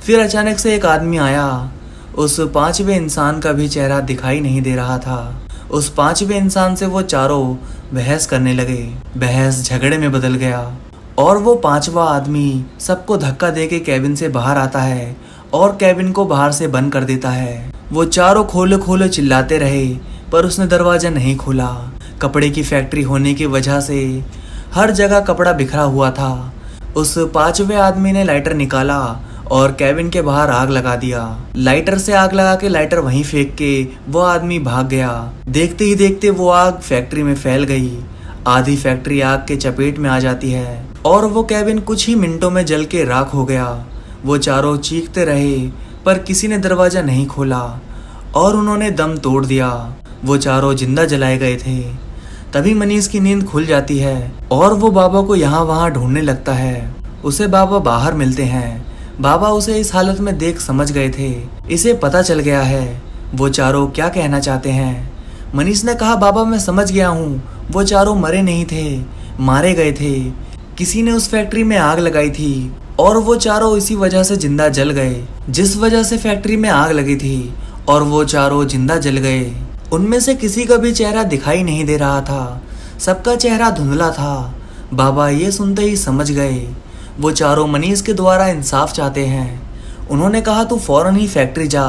फिर अचानक से एक आदमी आया। उस पांचवें इंसान का भी चेहरा दिखाई नहीं दे रहा था। उस पांचवें इंसान से वो चारों बहस करने लगे। बहस झगड़े में बदल गया और वो पांचवा आदमी सबको धक्का देके कैबिन से बाहर आता है और कैबिन को बाहर से बंद कर देता है। वो चारों खोलो खोलो चिल्लाते रहे पर उसने दरवाजा नहीं खोला। कपड़े की फैक्ट्री होने की वजह से हर जगह कपड़ा बिखरा हुआ था। उस पांचवें आदमी ने लाइटर निकाला और कैबिन के बाहर आग लगा दिया। लाइटर से आग लगा के लाइटर वहीं फेंक के वो आदमी भाग गया। देखते ही देखते वो आग फैक्ट्री में फैल गई। आधी फैक्ट्री आग के चपेट में आ जाती है और वो कैबिन कुछ ही मिनटों में जल के राख हो गया। वो चारों चीखते रहे पर किसी ने दरवाजा नहीं खोला और उन्होंने दम तोड़ दिया। वो चारों जिंदा जलाए गए थे। तभी मनीष की नींद खुल जाती है और वो बाबा को यहाँ वहाँ ढूंढने लगता है। उसे बाबा बाहर मिलते हैं। बाबा उसे इस हालत में देख समझ गए थे। इसे पता चल गया है वो चारों क्या कहना चाहते हैं। मनीष ने कहा, बाबा मैं समझ गया हूँ, वो चारों मरे नहीं थे, मारे गए थे। किसी ने उस फैक्ट्री में आग लगाई थी और वो चारों इसी वजह से जिंदा जल गए। जिस वजह से फैक्ट्री में आग लगी थी और वो चारों जिंदा जल गए, उनमें से किसी का भी चेहरा दिखाई नहीं दे रहा था। सबका चेहरा धुंधला था। बाबा ये सुनते ही समझ गए वो चारों मनीष के द्वारा इंसाफ चाहते हैं। उन्होंने कहा, तू फौरन ही फैक्ट्री जा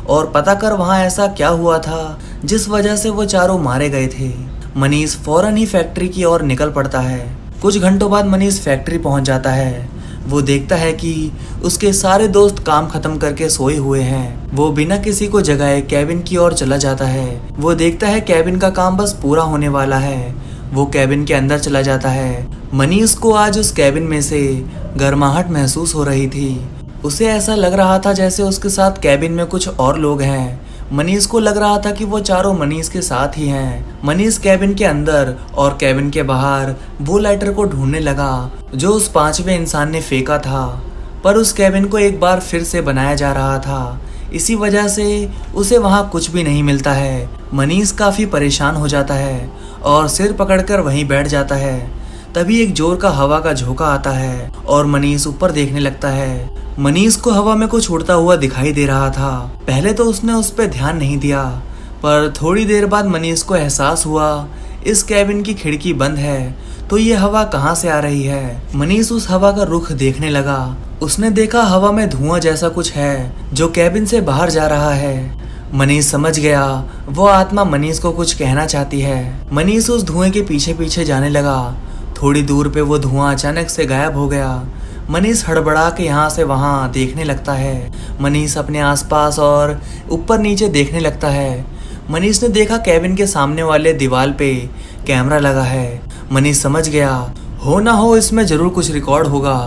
और पता कर वहाँ ऐसा क्या हुआ था जिस वजह से वो चारों मारे गए थे। मनीष फौरन ही फैक्ट्री की ओर निकल पड़ता है। कुछ घंटों बाद मनीष फैक्ट्री पहुँच जाता है। वो देखता है कि उसके सारे दोस्त काम खत्म करके सोए हुए हैं। वो बिना किसी को जगाए कैबिन की ओर चला जाता है। वो देखता है कैबिन का काम बस पूरा होने वाला है। वो कैबिन के अंदर चला जाता है। मनीष को आज उस कैबिन में से गर्माहट महसूस हो रही थी। उसे ऐसा लग रहा था जैसे उसके साथ कैबिन में कुछ और लोग हैं। मनीष को लग रहा था कि वो चारों मनीष के साथ ही हैं। मनीष कैबिन के अंदर और कैबिन के बाहर वो लाइटर को ढूंढने लगा जो उस पांचवें इंसान ने फेंका था, पर उस कैबिन को एक बार फिर से बनाया जा रहा था। इसी वजह से उसे वहाँ कुछ भी नहीं मिलता है। मनीष काफ़ी परेशान हो जाता है और सिर पकड़कर वहीं बैठ जाता है। तभी एक जोर का हवा का झोंका आता है और मनीष ऊपर देखने लगता है। मनीष को हवा में कुछ उड़ता हुआ दिखाई दे रहा था। पहले तो उसने उस पर ध्यान नहीं दिया, पर थोड़ी देर बाद मनीष को एहसास हुआ इस कैबिन की खिड़की बंद है, तो ये हवा कहाँ से आ रही है। मनीष उस हवा का रुख देखने लगा। उसने देखा हवा में धुआं जैसा कुछ है जो कैबिन से बाहर जा रहा है। मनीष समझ गया वो आत्मा मनीष को कुछ कहना चाहती है। मनीष उस धुएं के पीछे पीछे जाने लगा। थोड़ी दूर पे वो धुआं अचानक से गायब हो गया। मनीष हड़बड़ा के यहाँ से वहाँ देखने लगता है। मनीष अपने आसपास और ऊपर नीचे देखने लगता है। मनीष ने देखा कैबिन के सामने वाले दीवार पे कैमरा लगा है। मनीष समझ गया हो ना हो इसमें जरूर कुछ रिकॉर्ड होगा।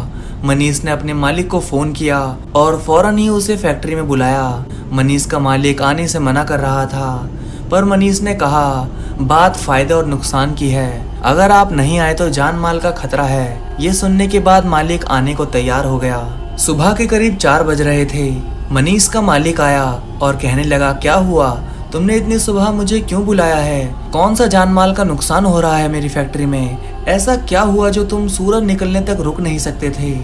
मनीष ने अपने मालिक को फ़ोन किया और फौरन ही उसे फैक्ट्री में बुलाया। मनीष का मालिक आने से मना कर रहा था, पर मनीष ने कहा बात फ़ायदे और नुकसान की है, अगर आप नहीं आए तो जान माल का खतरा है। ये सुनने के बाद मालिक आने को तैयार हो गया। सुबह के करीब 4 बज रहे थे। मनीष का मालिक आया और कहने लगा, क्या हुआ, तुमने इतनी सुबह मुझे क्यों बुलाया है? कौन सा जान माल का नुकसान हो रहा है मेरी फैक्ट्री में? ऐसा क्या हुआ जो तुम सूरज निकलने तक रुक नहीं सकते थे?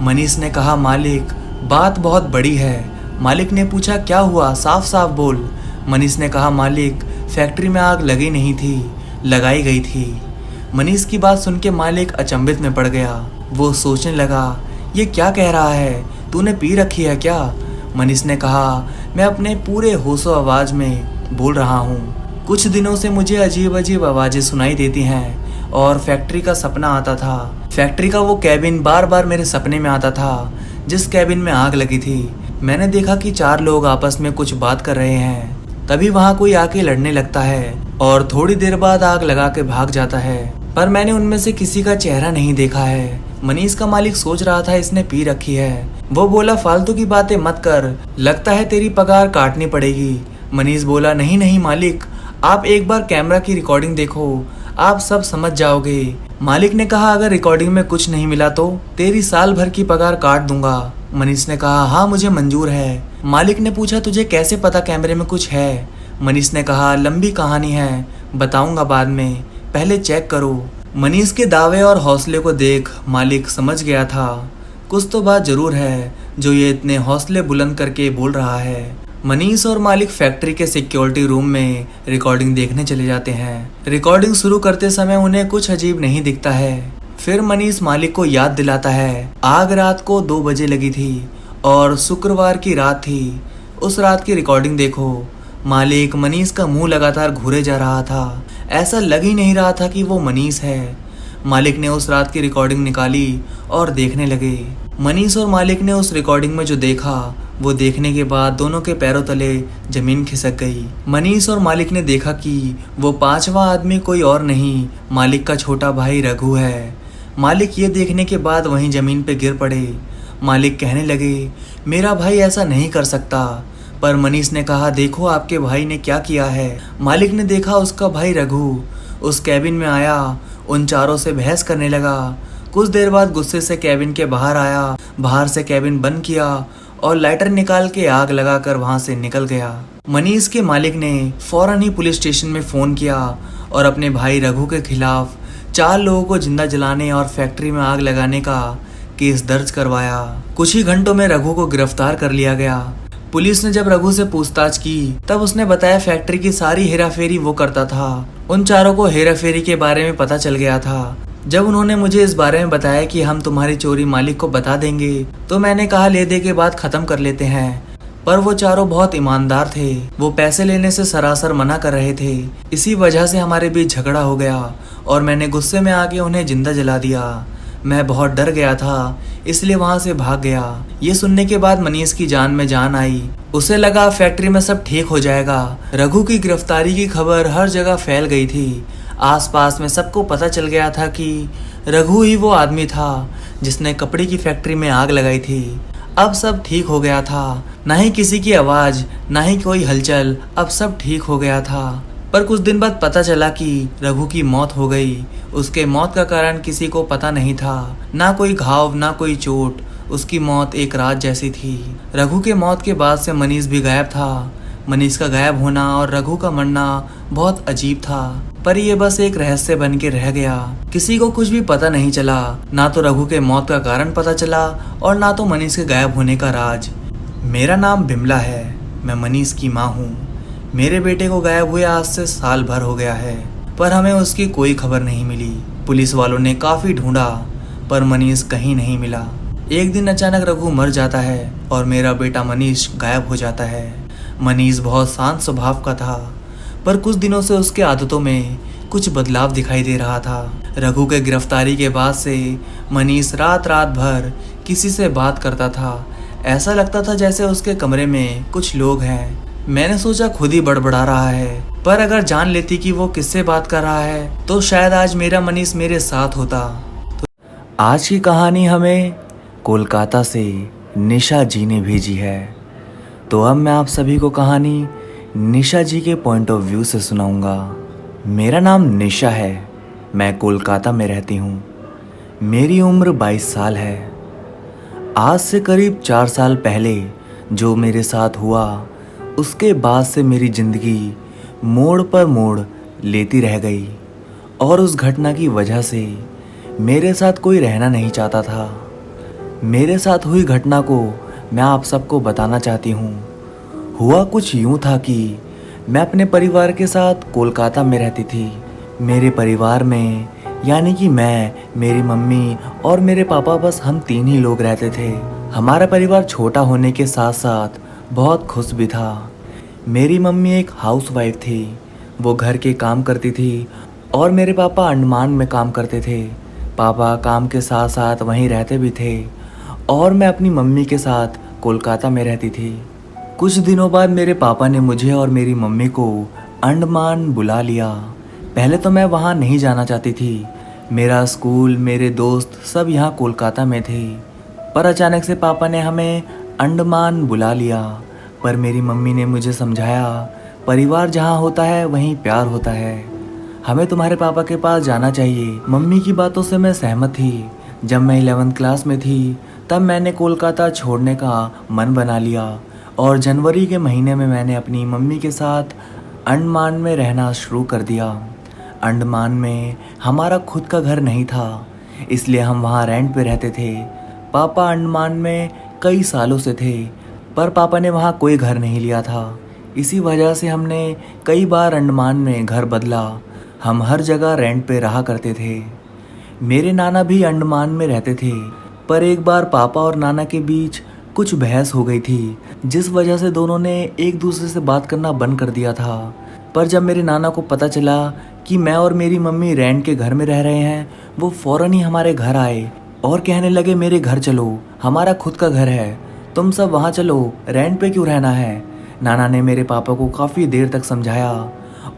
मनीष ने कहा, मालिक बात बहुत बड़ी है। मालिक ने पूछा, क्या हुआ, साफ साफ बोल। मनीष ने कहा, मालिक फैक्ट्री में आग लगी नहीं थी, लगाई गई थी। मनीष की बात सुन के मालिक अचंभित में पड़ गया। वो सोचने लगा, ये क्या कह रहा है, तूने पी रखी है क्या? मनीष ने कहा, मैं अपने पूरे होशो आवाज में बोल रहा हूँ। कुछ दिनों से मुझे अजीब अजीब आवाजें सुनाई देती हैं और फैक्ट्री का सपना आता था। फैक्ट्री का वो कैबिन बार बार मेरे सपने में आता था जिस कैबिन में आग लगी थी। मैंने देखा कि 4 लोग आपस में कुछ बात कर रहे हैं। तभी वहाँ कोई आके लड़ने लगता है और थोड़ी देर बाद आग लगा के भाग जाता है, पर मैंने उनमें से किसी का चेहरा नहीं देखा है। मनीष का मालिक सोच रहा था इसने पी रखी है। वो बोला, फालतू की बातें मत कर, लगता है तेरी पगार काटनी पड़ेगी। मनीष बोला, नहीं नहीं मालिक, आप एक बार कैमरा की रिकॉर्डिंग देखो, आप सब समझ जाओगे। मालिक ने कहा, अगर रिकॉर्डिंग में कुछ नहीं मिला तो तेरी साल भर की पगार काट दूंगा। मनीष ने कहा, हाँ मुझे मंजूर है। मालिक ने पूछा, तुझे कैसे पता कैमरे में कुछ है? मनीष ने कहा, लंबी कहानी है, बताऊंगा बाद में, पहले चेक करो। मनीष के दावे और हौसले को देख मालिक समझ गया था, कुछ तो बात जरूर है जो ये इतने हौसले बुलंद करके बोल रहा है। मनीष और मालिक फैक्ट्री के सिक्योरिटी रूम में रिकॉर्डिंग देखने चले जाते हैं। रिकॉर्डिंग शुरू करते समय उन्हें कुछ अजीब नहीं दिखता है। फिर मनीष मालिक को याद दिलाता है, आग रात को 2 बजे लगी थी और शुक्रवार की रात थी। उस रात की रिकॉर्डिंग देखो। मालिक मनीष का मुंह लगातार घूरे जा रहा था, ऐसा लग ही नहीं रहा था कि वो मनीष है। मालिक ने उस रात की रिकॉर्डिंग निकाली और देखने लगे। मनीष और मालिक ने उस रिकॉर्डिंग में जो देखा वो देखने के बाद दोनों के पैरों तले जमीन खिसक गई। मनीष और मालिक ने देखा कि वो 5वां आदमी कोई और नहीं, मालिक का छोटा भाई रघु है। मालिक ये देखने के बाद वहीं जमीन पे गिर पड़े। मालिक कहने लगे, मेरा भाई ऐसा नहीं कर सकता। पर मनीष ने कहा, देखो आपके भाई ने क्या किया है। मालिक ने देखा उसका भाई रघु उस कैबिन में आया, उन 4 से बहस करने लगा। कुछ देर बाद गुस्से से कैबिन के बाहर आया, बाहर से कैबिन बंद किया और लाइटर निकाल के आग लगाकर वहां से निकल गया। मनीष के मालिक ने फौरन ही पुलिस स्टेशन में फोन किया और अपने भाई रघु के खिलाफ 4 लोगों को जिंदा जलाने और फैक्ट्री में आग लगाने का केस दर्ज करवाया। कुछ ही घंटों में रघु को गिरफ्तार कर लिया गया। पुलिस ने जब रघु से पूछताछ की तब उसने बताया फैक्ट्री की सारी हेराफेरी वो करता था। उन 4 को हेराफेरी के बारे में पता चल गया था। जब उन्होंने मुझे इस बारे में बताया कि हम तुम्हारी चोरी मालिक को बता देंगे तो मैंने कहा ले दे के बाद खत्म कर लेते हैं। पर वो 4 बहुत ईमानदार थे, वो पैसे लेने से सरासर मना कर रहे थे। इसी वजह से हमारे बीच झगड़ा हो गया और मैंने गुस्से में आके उन्हें जिंदा जला दिया। मैं बहुत डर गया था इसलिए वहां से भाग गया। ये सुनने के बाद मनीष की जान में जान आई। उसे लगा फैक्ट्री में सब ठीक हो जाएगा। रघु की गिरफ्तारी की खबर हर जगह फैल गई थी। आसपास में सबको पता चल गया था कि रघु ही वो आदमी था जिसने कपड़े की फैक्ट्री में आग लगाई थी। अब सब ठीक हो गया था, ना ही किसी की आवाज, ना ही कोई हलचल, अब सब ठीक हो गया था। पर कुछ दिन बाद पता चला कि रघु की मौत हो गई। उसके मौत का कारण किसी को पता नहीं था, ना कोई घाव ना कोई चोट। उसकी मौत एक रात जैसी थी। रघु के मौत के बाद से मनीष भी गायब था। मनीष का गायब होना और रघु का मरना बहुत अजीब था, पर ये बस एक रहस्य बन के रह गया। किसी को कुछ भी पता नहीं चला, ना तो रघु के मौत का कारण पता चला और ना तो मनीष के गायब होने का राज। मेरा नाम बिमला है, मैं मनीष की माँ हूँ। मेरे बेटे को गायब हुए आज से साल भर हो गया है, पर हमें उसकी कोई खबर नहीं मिली। पुलिस वालों ने काफी ढूंढा पर मनीष कहीं नहीं मिला। एक दिन अचानक रघु मर जाता है और मेरा बेटा मनीष गायब हो जाता है। मनीष बहुत शांत स्वभाव का था, पर कुछ दिनों से उसके आदतों में कुछ बदलाव दिखाई दे रहा था। रघु के गिरफ्तारी के बाद से मनीष रात रात भर किसी से बात करता था। ऐसा लगता था जैसे उसके कमरे में कुछ लोग हैं। मैंने सोचा खुद ही बड़बड़ा रहा है, पर अगर जान लेती कि वो किससे बात कर रहा है तो शायद आज मेरा मनीष मेरे साथ होता। तो आज की कहानी हमें कोलकाता से निशा जी ने भेजी है। तो अब मैं आप सभी को कहानी निशा जी के पॉइंट ऑफ व्यू से सुनाऊंगा। मेरा नाम निशा है, मैं कोलकाता में रहती हूँ। मेरी उम्र 22 साल है। आज से करीब 4 साल पहले जो मेरे साथ हुआ उसके बाद से मेरी ज़िंदगी मोड़ पर मोड़ लेती रह गई और उस घटना की वजह से मेरे साथ कोई रहना नहीं चाहता था। मेरे साथ हुई घटना को मैं आप सबको बताना चाहती हूँ। हुआ कुछ यूँ था कि मैं अपने परिवार के साथ कोलकाता में रहती थी। मेरे परिवार में यानी कि मैं, मेरी मम्मी और मेरे पापा, बस हम 3 ही लोग रहते थे। हमारा परिवार छोटा होने के साथ साथ बहुत खुश भी था। मेरी मम्मी एक हाउसवाइफ थी, वो घर के काम करती थी और मेरे पापा अंडमान में काम करते थे। पापा काम के साथ साथ वहीं रहते भी थे और मैं अपनी मम्मी के साथ कोलकाता में रहती थी। कुछ दिनों बाद मेरे पापा ने मुझे और मेरी मम्मी को अंडमान बुला लिया। पहले तो मैं वहाँ नहीं जाना चाहती थी। मेरा स्कूल, मेरे दोस्त सब यहाँ कोलकाता में थे, पर अचानक से पापा ने हमें अंडमान बुला लिया। पर मेरी मम्मी ने मुझे समझाया, परिवार जहाँ होता है वहीं प्यार होता है, हमें तुम्हारे पापा के पास जाना चाहिए। मम्मी की बातों से मैं सहमत थी। जब मैं 11th क्लास में थी तब मैंने कोलकाता छोड़ने का मन बना लिया और जनवरी के महीने में मैंने अपनी मम्मी के साथ अंडमान में रहना शुरू कर दिया। अंडमान में हमारा खुद का घर नहीं था, इसलिए हम वहाँ रेंट पे रहते थे। पापा अंडमान में कई सालों से थे, पर पापा ने वहाँ कोई घर नहीं लिया था। इसी वजह से हमने कई बार अंडमान में घर बदला। हम हर जगह रेंट पे रहा करते थे। मेरे नाना भी अंडमान में रहते थे, पर एक बार पापा और नाना के बीच कुछ बहस हो गई थी, जिस वजह से दोनों ने एक दूसरे से बात करना बंद कर दिया था। पर जब मेरे नाना को पता चला कि मैं और मेरी मम्मी रेंट के घर में रह रहे हैं, वो फ़ौरन ही हमारे घर आए और कहने लगे, मेरे घर चलो, हमारा खुद का घर है, तुम सब वहाँ चलो, रेंट पे क्यों रहना है। नाना ने मेरे पापा को काफ़ी देर तक समझाया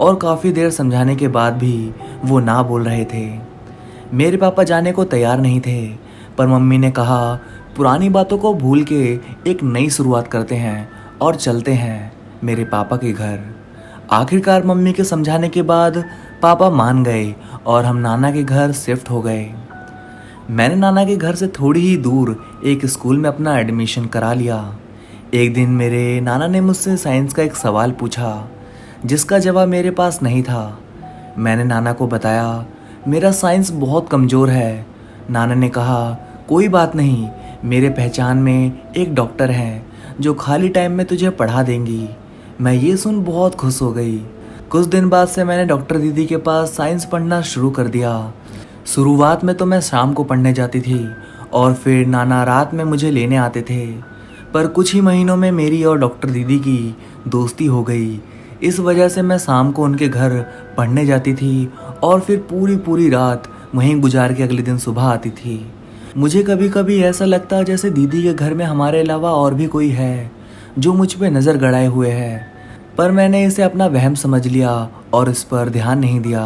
और काफ़ी देर समझाने के बाद भी वो ना बोल रहे थे। मेरे पापा जाने को तैयार नहीं थे, पर मम्मी ने कहा, पुरानी बातों को भूल के एक नई शुरुआत करते हैं और चलते हैं मेरे पापा के घर। आखिरकार मम्मी के समझाने के बाद पापा मान गए और हम नाना के घर शिफ्ट हो गए। मैंने नाना के घर से थोड़ी ही दूर एक स्कूल में अपना एडमिशन करा लिया। एक दिन मेरे नाना ने मुझसे साइंस का एक सवाल पूछा, जिसका जवाब मेरे पास नहीं था। मैंने नाना को बताया, मेरा साइंस बहुत कमज़ोर है। नाना ने कहा, कोई बात नहीं, मेरे पहचान में एक डॉक्टर हैं जो खाली टाइम में तुझे पढ़ा देंगी। मैं ये सुन बहुत खुश हो गई। कुछ दिन बाद से मैंने डॉक्टर दीदी के पास साइंस पढ़ना शुरू कर दिया। शुरुआत में तो मैं शाम को पढ़ने जाती थी और फिर नाना रात में मुझे लेने आते थे, पर कुछ ही महीनों में मेरी और डॉक्टर दीदी की दोस्ती हो गई। इस वजह से मैं शाम को उनके घर पढ़ने जाती थी और फिर पूरी पूरी रात वहीं गुजार के अगले दिन सुबह आती थी। मुझे कभी कभी ऐसा लगता जैसे दीदी के घर में हमारे अलावा और भी कोई है जो मुझ पे नज़र गड़ाए हुए है, पर मैंने इसे अपना वहम समझ लिया और इस पर ध्यान नहीं दिया।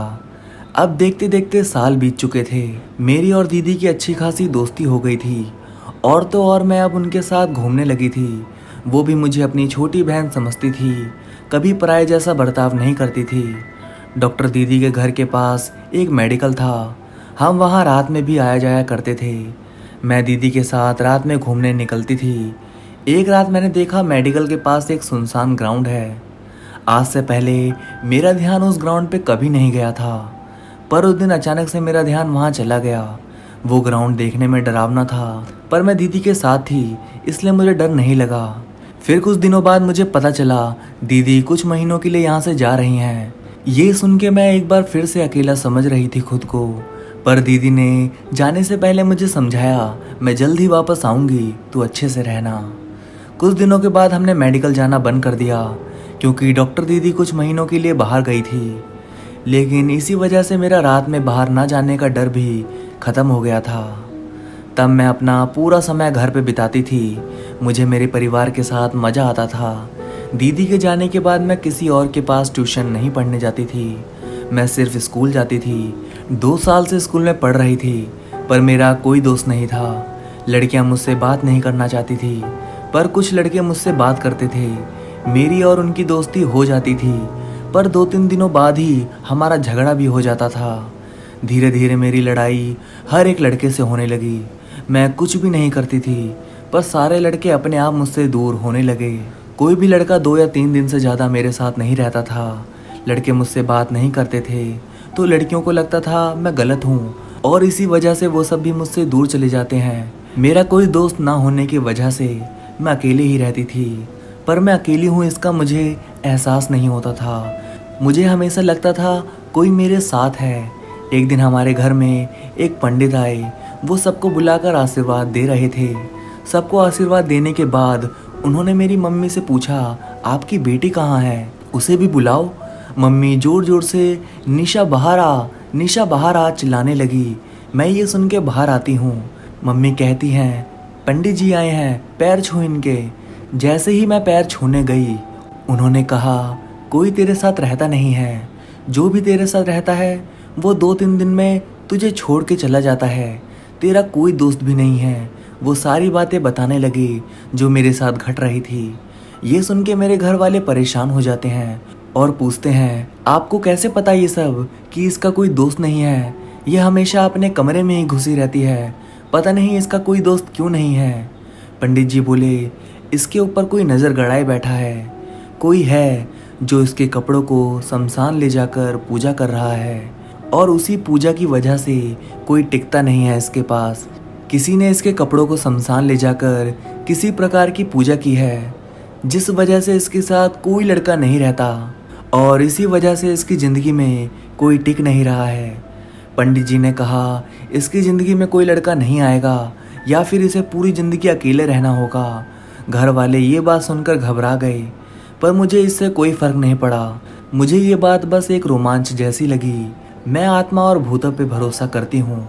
अब देखते देखते साल बीत चुके थे। मेरी और दीदी की अच्छी खासी दोस्ती हो गई थी और तो और मैं अब उनके साथ घूमने लगी थी। वो भी मुझे अपनी छोटी बहन समझती थी, कभी पराये जैसा बर्ताव नहीं करती थी। डॉक्टर दीदी के घर के पास एक मेडिकल था, हम वहाँ रात में भी आया जाया करते थे। मैं दीदी के साथ रात में घूमने निकलती थी। एक रात मैंने देखा मेडिकल के पास एक सुनसान ग्राउंड है। आज से पहले मेरा ध्यान उस ग्राउंड पे कभी नहीं गया था, पर उस दिन अचानक से मेरा ध्यान वहाँ चला गया। वो ग्राउंड देखने में डरावना था, पर मैं दीदी के साथ थी इसलिए मुझे डर नहीं लगा। फिर कुछ दिनों बाद मुझे पता चला दीदी कुछ महीनों के लिए यहाँ से जा रही हैं। ये सुन के मैं एक बार फिर से अकेला समझ रही थी खुद को, पर दीदी ने जाने से पहले मुझे समझाया, मैं जल्द ही वापस आऊँगी, तू अच्छे से रहना। कुछ दिनों के बाद हमने मेडिकल जाना बंद कर दिया क्योंकि डॉक्टर दीदी कुछ महीनों के लिए बाहर गई थी। लेकिन इसी वजह से मेरा रात में बाहर ना जाने का डर भी ख़त्म हो गया था। तब मैं अपना पूरा समय घर पे बिताती थी। मुझे मेरे परिवार के साथ मज़ा आता था। दीदी के जाने के बाद मैं किसी और के पास ट्यूशन नहीं पढ़ने जाती थी, मैं सिर्फ स्कूल जाती थी। 2 साल से स्कूल में पढ़ रही थी, पर मेरा कोई दोस्त नहीं था। लड़कियां मुझसे बात नहीं करना चाहती थी, पर कुछ लड़के मुझसे बात करते थे। मेरी और उनकी दोस्ती हो जाती थी, पर 2-3 दिनों बाद ही हमारा झगड़ा भी हो जाता था। धीरे धीरे मेरी लड़ाई हर एक लड़के से होने लगी। मैं कुछ भी नहीं करती थी, पर सारे लड़के अपने आप मुझसे दूर होने लगे। कोई भी लड़का 2 या 3 दिन से ज़्यादा मेरे साथ नहीं रहता था। लड़के मुझसे बात नहीं करते थे तो लड़कियों को लगता था मैं गलत हूँ और इसी वजह से वो सब भी मुझसे दूर चले जाते हैं। मेरा कोई दोस्त ना होने की वजह से मैं अकेली ही रहती थी, पर मैं अकेली हूँ इसका मुझे एहसास नहीं होता था। मुझे हमेशा लगता था कोई मेरे साथ है। एक दिन हमारे घर में एक पंडित आए। वो सबको बुलाकर आशीर्वाद दे रहे थे। सबको आशीर्वाद देने के बाद उन्होंने मेरी मम्मी से पूछा, आपकी बेटी कहाँ है, उसे भी बुलाओ। मम्मी जोर जोर से निशा बाहर आ, निशा बाहर आ चिल्लाने लगी। मैं ये सुन के बाहर आती हूँ। मम्मी कहती हैं, पंडित जी आए हैं, पैर छू इनके। जैसे ही मैं पैर छूने गई, उन्होंने कहा, कोई तेरे साथ रहता नहीं है। जो भी तेरे साथ रहता है वो 2-3 दिन में तुझे छोड़ के चला जाता है। तेरा कोई दोस्त भी नहीं है। वो सारी बातें बताने लगी जो मेरे साथ घट रही थी। ये सुन के मेरे घर वाले परेशान हो जाते हैं और पूछते हैं, आपको कैसे पता ये सब कि इसका कोई दोस्त नहीं है? ये हमेशा अपने कमरे में ही घुसी रहती है, पता नहीं इसका कोई दोस्त क्यों नहीं है। पंडित जी बोले, इसके ऊपर कोई नज़र गड़ाए बैठा है। कोई है जो इसके कपड़ों को शमशान ले जाकर पूजा कर रहा है और उसी पूजा की वजह से कोई टिकता नहीं है इसके पास। किसी ने इसके कपड़ों को शमशान ले जाकर किसी प्रकार की पूजा की है, जिस वजह से इसके साथ कोई लड़का नहीं रहता और इसी वजह से इसकी ज़िंदगी में कोई टिक नहीं रहा है। पंडित जी ने कहा, इसकी ज़िंदगी में कोई लड़का नहीं आएगा या फिर इसे पूरी ज़िंदगी अकेले रहना होगा। घर वाले ये बात सुनकर घबरा गए, पर मुझे इससे कोई फ़र्क नहीं पड़ा। मुझे ये बात बस एक रोमांच जैसी लगी। मैं आत्मा और भूतों पे भरोसा करती हूँ।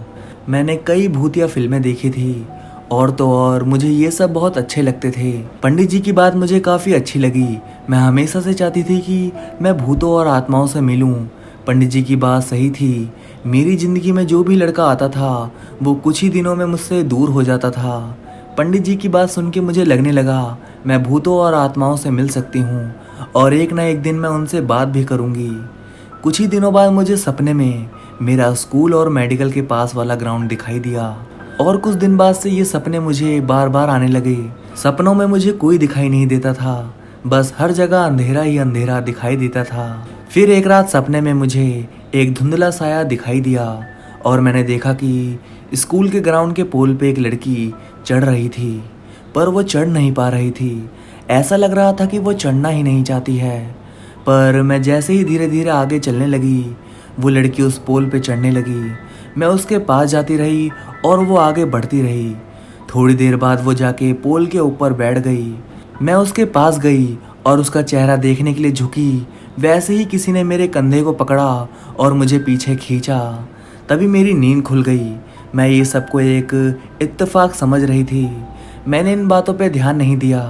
मैंने कई भूतिया फिल्में देखी थी और तो और मुझे ये सब बहुत अच्छे लगते थे। पंडित जी की बात मुझे काफ़ी अच्छी लगी। मैं हमेशा से चाहती थी कि मैं भूतों और आत्माओं से मिलूं। पंडित जी की बात सही थी। मेरी ज़िंदगी में जो भी लड़का आता था वो कुछ ही दिनों में मुझसे दूर हो जाता था। पंडित जी की बात सुन के मुझे लगने लगा मैं भूतों और आत्माओं से मिल सकती हूँ और एक ना एक दिन मैं उनसे बात भी करूँगी। कुछ ही दिनों बाद मुझे सपने में मेरा स्कूल और मेडिकल के पास वाला ग्राउंड दिखाई दिया और कुछ दिन बाद से ये सपने मुझे बार बार आने लगे। सपनों में मुझे कोई दिखाई नहीं देता था, बस हर जगह अंधेरा ही अंधेरा दिखाई देता था। फिर एक रात सपने में मुझे एक धुंधला साया दिखाई दिया और मैंने देखा कि स्कूल के ग्राउंड के पोल पे एक लड़की चढ़ रही थी, पर वो चढ़ नहीं पा रही थी। ऐसा लग रहा था कि वो चढ़ना ही नहीं चाहती है। पर मैं जैसे ही धीरे धीरे आगे चलने लगी, वो लड़की उस पोल पे चढ़ने लगी। मैं उसके पास जाती रही और वो आगे बढ़ती रही। थोड़ी देर बाद वो जाके पोल के ऊपर बैठ गई। मैं उसके पास गई और उसका चेहरा देखने के लिए झुकी। वैसे ही किसी ने मेरे कंधे को पकड़ा और मुझे पीछे खींचा। तभी मेरी नींद खुल गई। मैं ये सबको एक इत्तेफाक समझ रही थी। मैंने इन बातों पे ध्यान नहीं दिया।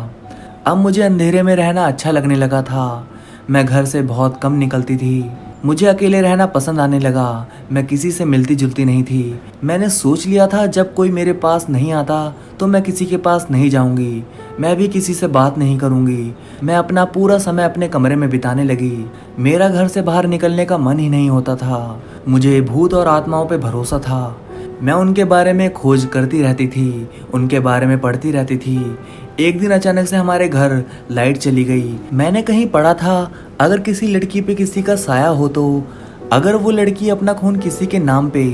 अब मुझे अंधेरे में रहना अच्छा लगने लगा था। मैं घर से बहुत कम निकलती थी। मुझे अकेले रहना पसंद आने लगा। मैं किसी से मिलती जुलती नहीं थी। मैंने सोच लिया था जब कोई मेरे पास नहीं आता तो मैं किसी के पास नहीं जाऊंगी। मैं भी किसी से बात नहीं करूंगी। मैं अपना पूरा समय अपने कमरे में बिताने लगी। मेरा घर से बाहर निकलने का मन ही नहीं होता था। मुझे भूत और आत्माओं पे भरोसा था। मैं उनके बारे में खोज करती रहती थी, उनके बारे में पढ़ती रहती थी। एक दिन अचानक से हमारे घर लाइट चली गई। मैंने कहीं पढ़ा था अगर किसी लड़की पे किसी का साया हो तो अगर वो लड़की अपना खून किसी के नाम पे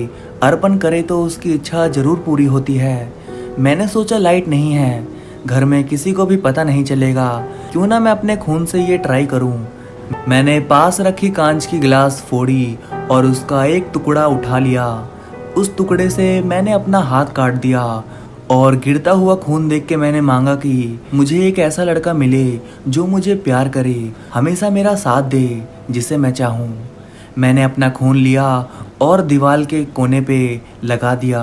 अर्पण करे तो उसकी इच्छा जरूर पूरी होती है। मैंने सोचा लाइट नहीं है, घर में किसी को भी पता नहीं चलेगा, क्यों ना मैं अपने खून से ये ट्राई करूं। मैंने पास रखी कांच की गिलास फोड़ी और उसका एक टुकड़ा उठा लिया। उस टुकड़े से मैंने अपना हाथ काट दिया और गिरता हुआ खून देख के मैंने मांगा कि मुझे एक ऐसा लड़का मिले जो मुझे प्यार करे, हमेशा मेरा साथ दे, जिसे मैं चाहूँ। मैंने अपना खून लिया और दीवार के कोने पे लगा दिया।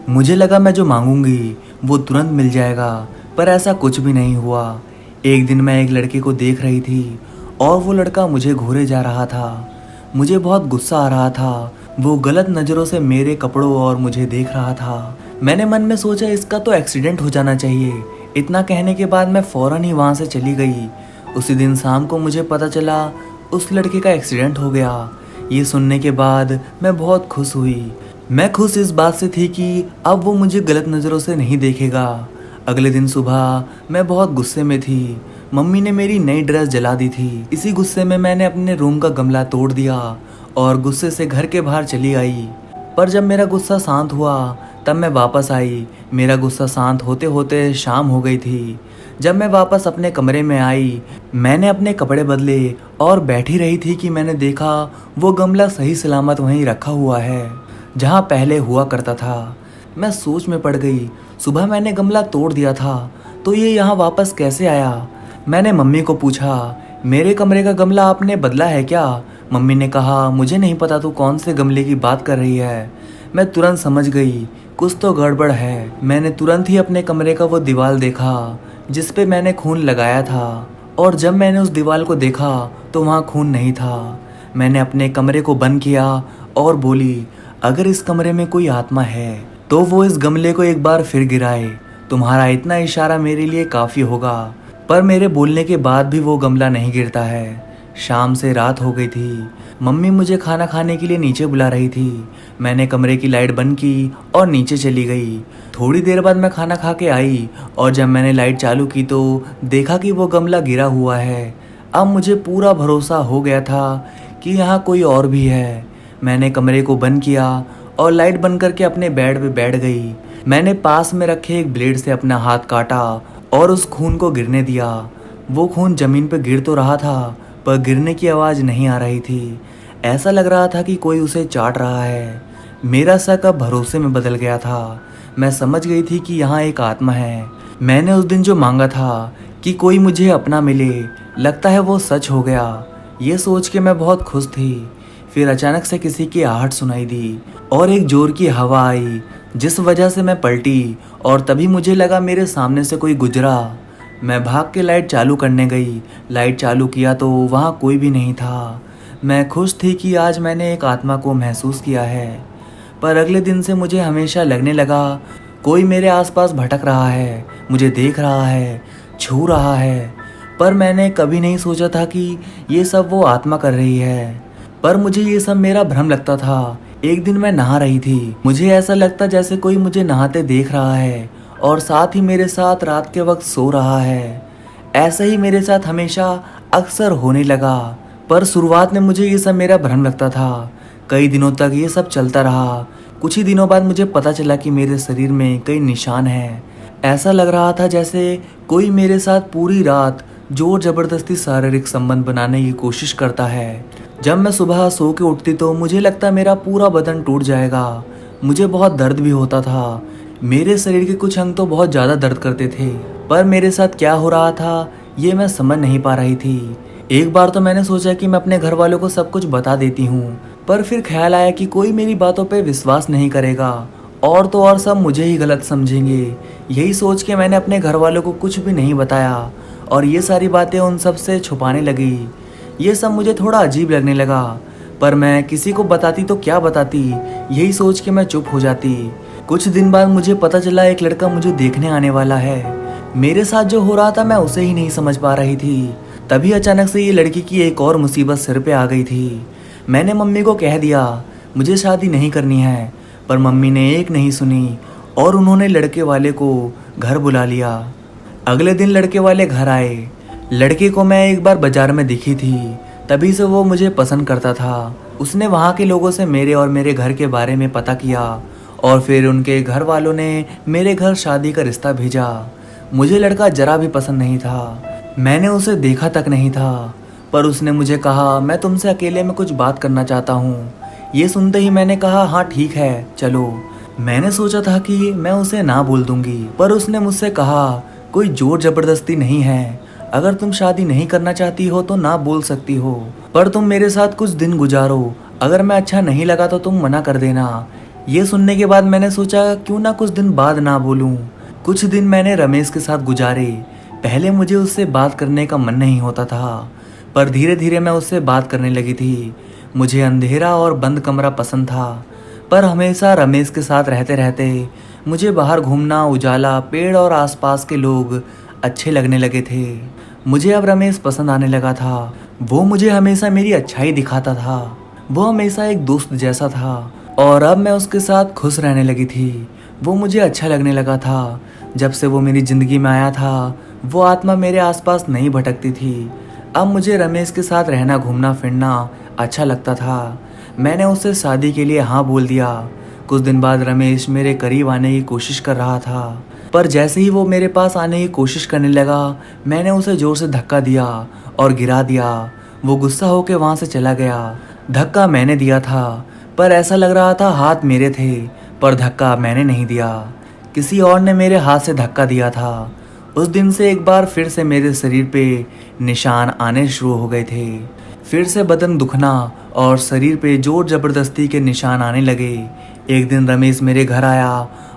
मुझे लगा मैं जो मांगूंगी वो तुरंत मिल जाएगा, पर ऐसा कुछ भी नहीं हुआ। एक दिन मैं एक लड़के को देख रही थी और वो लड़का मुझे घूरे जा रहा था। मुझे बहुत गुस्सा आ रहा था। वो गलत नज़रों से मेरे कपड़ों और मुझे देख रहा था। मैंने मन में सोचा इसका तो एक्सीडेंट हो जाना चाहिए। इतना कहने के बाद मैं फ़ौरन ही वहाँ से चली गई। उसी दिन शाम को मुझे पता चला उस लड़के का एक्सीडेंट हो गया। ये सुनने के बाद मैं बहुत खुश हुई। मैं खुश इस बात से थी कि अब वो मुझे गलत नज़रों से नहीं देखेगा। अगले दिन सुबह मैं बहुत गुस्से में थी। मम्मी ने मेरी नई ड्रेस जला दी थी। इसी गुस्से में मैंने अपने रूम का गमला तोड़ दिया और गुस्से से घर के बाहर चली आई। पर जब मेरा गुस्सा शांत हुआ तब मैं वापस आई। मेरा गुस्सा शांत होते होते शाम हो गई थी। जब मैं वापस अपने कमरे में आई, मैंने अपने कपड़े बदले और बैठी रही थी कि मैंने देखा वो गमला सही सलामत वहीं रखा हुआ है जहाँ पहले हुआ करता था। मैं सोच में पड़ गई। सुबह मैंने गमला तोड़ दिया था तो ये यहाँ वापस कैसे आया? मैंने मम्मी को पूछा, मेरे कमरे का गमला आपने बदला है क्या? मम्मी ने कहा, मुझे नहीं पता तू कौन से गमले की बात कर रही है। मैं तुरंत समझ गई कुछ तो गड़बड़ है। मैंने तुरंत ही अपने कमरे का वो दीवार देखा जिस पे मैंने खून लगाया था और जब मैंने उस दीवार को देखा तो वहाँ खून नहीं था। मैंने अपने कमरे को बंद किया और बोली, अगर इस कमरे में कोई आत्मा है तो वो इस गमले को एक बार फिर गिराए। तुम्हारा इतना इशारा मेरे लिए काफ़ी होगा। पर मेरे बोलने के बाद भी वो गमला नहीं गिरता है। शाम से रात हो गई थी। मम्मी मुझे खाना खाने के लिए नीचे बुला रही थी। मैंने कमरे की लाइट बंद की और नीचे चली गई। थोड़ी देर बाद मैं खाना खा के आई और जब मैंने लाइट चालू की तो देखा कि वो गमला गिरा हुआ है। अब मुझे पूरा भरोसा हो गया था कि यहाँ कोई और भी है। मैंने कमरे को बंद किया और लाइट बंद करके अपने बेड पे बैठ गई। मैंने पास में रखे एक ब्लेड से अपना हाथ काटा और उस खून को गिरने दिया। वो खून जमीन पर गिर तो रहा था पर गिरने की आवाज़ नहीं आ रही थी। ऐसा लग रहा था कि कोई उसे चाट रहा है। मेरा शक अब भरोसे में बदल गया था। मैं समझ गई थी कि यहाँ एक आत्मा है। मैंने उस दिन जो मांगा था कि कोई मुझे अपना मिले, लगता है वो सच हो गया। ये सोच के मैं बहुत खुश थी। फिर अचानक से किसी की आहट सुनाई दी और एक जोर की हवा आई जिस वजह से मैं पलटी और तभी मुझे लगा मेरे सामने से कोई गुजरा। मैं भाग के लाइट चालू करने गई। लाइट चालू किया तो वहाँ कोई भी नहीं था। मैं खुश थी कि आज मैंने एक आत्मा को महसूस किया है। पर अगले दिन से मुझे हमेशा लगने लगा कोई मेरे आसपास भटक रहा है, मुझे देख रहा है, छू रहा है। पर मैंने कभी नहीं सोचा था कि ये सब वो आत्मा कर रही है। पर मुझे ये सब मेरा भ्रम लगता था। एक दिन मैं नहा रही थी। मुझे ऐसा लगता जैसे कोई मुझे नहाते देख रहा है और साथ ही मेरे साथ रात के वक्त सो रहा है। ऐसा ही मेरे साथ हमेशा अक्सर होने लगा। पर शुरुआत में मुझे ये सब मेरा भ्रम लगता था। कई दिनों तक ये सब चलता रहा। कुछ ही दिनों बाद मुझे पता चला कि मेरे शरीर में कई निशान हैं। ऐसा लग रहा था जैसे कोई मेरे साथ पूरी रात जोर जबरदस्ती शारीरिक संबंध बनाने की कोशिश करता है। जब मैं सुबह सो के उठती तो मुझे लगता मेरा पूरा बदन टूट जाएगा। मुझे बहुत दर्द भी होता था। मेरे शरीर के कुछ अंग तो बहुत ज़्यादा दर्द करते थे। पर मेरे साथ क्या हो रहा था ये मैं समझ नहीं पा रही थी। एक बार तो मैंने सोचा कि मैं अपने घर वालों को सब कुछ बता देती हूँ। पर फिर ख्याल आया कि कोई मेरी बातों पे विश्वास नहीं करेगा और तो और सब मुझे ही गलत समझेंगे। यही सोच के मैंने अपने घर वालों को कुछ भी नहीं बताया और ये सारी बातें उन सब से छुपाने लगी। ये सब मुझे थोड़ा अजीब लगने लगा। पर मैं किसी को बताती तो क्या बताती, यही सोच के मैं चुप हो जाती। कुछ दिन बाद मुझे पता चला एक लड़का मुझे देखने आने वाला है। मेरे साथ जो हो रहा था मैं उसे ही नहीं समझ पा रही थी। तभी अचानक से ये लड़की की एक और मुसीबत सिर पे आ गई थी। मैंने मम्मी को कह दिया मुझे शादी नहीं करनी है। पर मम्मी ने एक नहीं सुनी और उन्होंने लड़के वाले को घर बुला लिया। अगले दिन लड़के वाले घर आए। लड़के को मैं एक बार बाजार में दिखी थी, तभी से वो मुझे पसंद करता था। उसने वहाँ के लोगों से मेरे और मेरे घर के बारे में पता किया और फिर उनके घर वालों ने मेरे घर शादी का रिश्ता भेजा। मुझे लड़का जरा भी पसंद नहीं था। मैंने उसे देखा तक नहीं था। पर उसने मुझे कहा मैं तुमसे अकेले में कुछ बात करना चाहता हूँ। ये सुनते ही मैंने कहा हाँ ठीक है चलो। मैंने सोचा था कि मैं उसे ना बोल दूंगी, पर उसने मुझसे कहा कोई जोर जबरदस्ती नहीं है। अगर तुम शादी नहीं करना चाहती हो तो ना बोल सकती हो, पर तुम मेरे साथ कुछ दिन गुजारो। अगर मैं अच्छा नहीं लगा तो तुम मना कर देना। ये सुनने के बाद मैंने सोचा क्यों ना कुछ दिन बाद ना बोलूं। कुछ दिन मैंने रमेश के साथ गुजारे। पहले मुझे उससे बात करने का मन नहीं होता था, पर धीरे धीरे मैं उससे बात करने लगी थी। मुझे अंधेरा और बंद कमरा पसंद था, पर हमेशा रमेश के साथ रहते रहते मुझे बाहर घूमना, उजाला, पेड़ और आसपास के लोग अच्छे लगने लगे थे। मुझे अब रमेश पसंद आने लगा था। वो मुझे हमेशा मेरी अच्छाई दिखाता था। वो हमेशा एक दोस्त जैसा था और अब मैं उसके साथ खुश रहने लगी थी। वो मुझे अच्छा लगने लगा था। जब से वो मेरी ज़िंदगी में आया था वो आत्मा मेरे आसपास नहीं भटकती थी। अब मुझे रमेश के साथ रहना घूमना फिरना अच्छा लगता था। मैंने उससे शादी के लिए हाँ बोल दिया। कुछ दिन बाद रमेश मेरे करीब आने की कोशिश कर रहा था, पर जैसे ही वो मेरे पास आने की कोशिश करने लगा, मैंने उसे जोर से धक्का दिया और गिरा दिया। वो गुस्सा होकर वहाँ से चला गया। धक्का मैंने दिया था, पर ऐसा लग रहा था हाथ मेरे थे, पर धक्का मैंने नहीं दिया, किसी और ने मेरे हाथ से धक्का दिया था। उस दिन से एक बार फिर से मेरे शरीर पे निशान आने शुरू हो गए थे। फिर से बदन दुखना और शरीर पे जोर जबरदस्ती के निशान आने लगे। एक दिन रमेश मेरे घर आया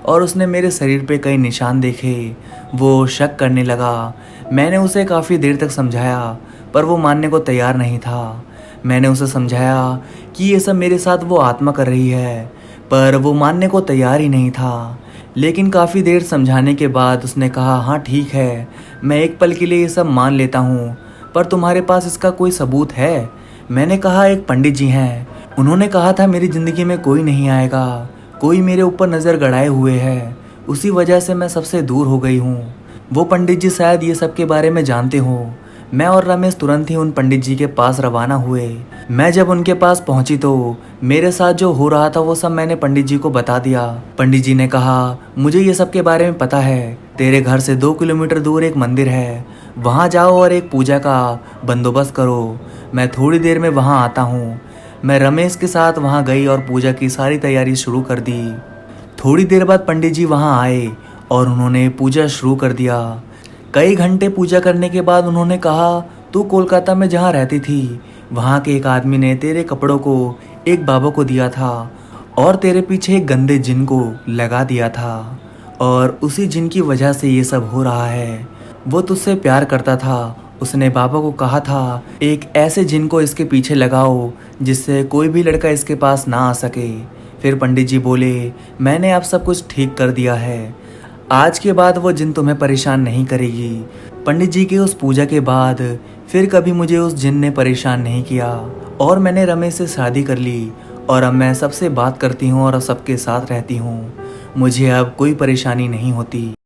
और उसने मेरे शरीर पे कई निशान देखे। वो शक करने लगा। मैंने उसे काफ़ी देर तक समझाया, पर वो मानने को तैयार नहीं था। मैंने उसे समझाया कि ये सब मेरे साथ वो आत्मा कर रही है, पर वो मानने को तैयार ही नहीं था। लेकिन काफ़ी देर समझाने के बाद उसने कहा, हाँ ठीक है, मैं एक पल के लिए ये सब मान लेता हूँ, पर तुम्हारे पास इसका कोई सबूत है? मैंने कहा, एक पंडित जी हैं, उन्होंने कहा था मेरी ज़िंदगी में कोई नहीं आएगा, कोई मेरे ऊपर नज़र गड़ाए हुए है, उसी वजह से मैं सबसे दूर हो गई हूँ। वो पंडित जी शायद ये सब के बारे में जानते हो। मैं और रमेश तुरंत ही उन पंडित जी के पास रवाना हुए। मैं जब उनके पास पहुंची तो मेरे साथ जो हो रहा था वो सब मैंने पंडित जी को बता दिया। पंडित जी ने कहा, मुझे ये सब के बारे में पता है, तेरे घर से 2 किलोमीटर दूर एक मंदिर है, वहाँ जाओ और एक पूजा का बंदोबस्त करो, मैं थोड़ी देर में वहाँ आता हूँ। मैं रमेश के साथ वहाँ गई और पूजा की सारी तैयारी शुरू कर दी। थोड़ी देर बाद पंडित जी वहाँ आए और उन्होंने पूजा शुरू कर दिया। कई घंटे पूजा करने के बाद उन्होंने कहा, तू कोलकाता में जहाँ रहती थी वहाँ के एक आदमी ने तेरे कपड़ों को एक बाबा को दिया था और तेरे पीछे एक गंदे जिन को लगा दिया था, और उसी जिन की वजह से ये सब हो रहा है। वो तुझसे प्यार करता था। उसने बाबा को कहा था, एक ऐसे जिन को इसके पीछे लगाओ जिससे कोई भी लड़का इसके पास ना आ सके। फिर पंडित जी बोले, मैंने अब सब कुछ ठीक कर दिया है, आज के बाद वो जिन तुम्हें परेशान नहीं करेगी। पंडित जी की उस पूजा के बाद फिर कभी मुझे उस जिन ने परेशान नहीं किया और मैंने रमेश से शादी कर ली और अब मैं सबसे बात करती हूँ और सबके साथ रहती हूँ। मुझे अब कोई परेशानी नहीं होती।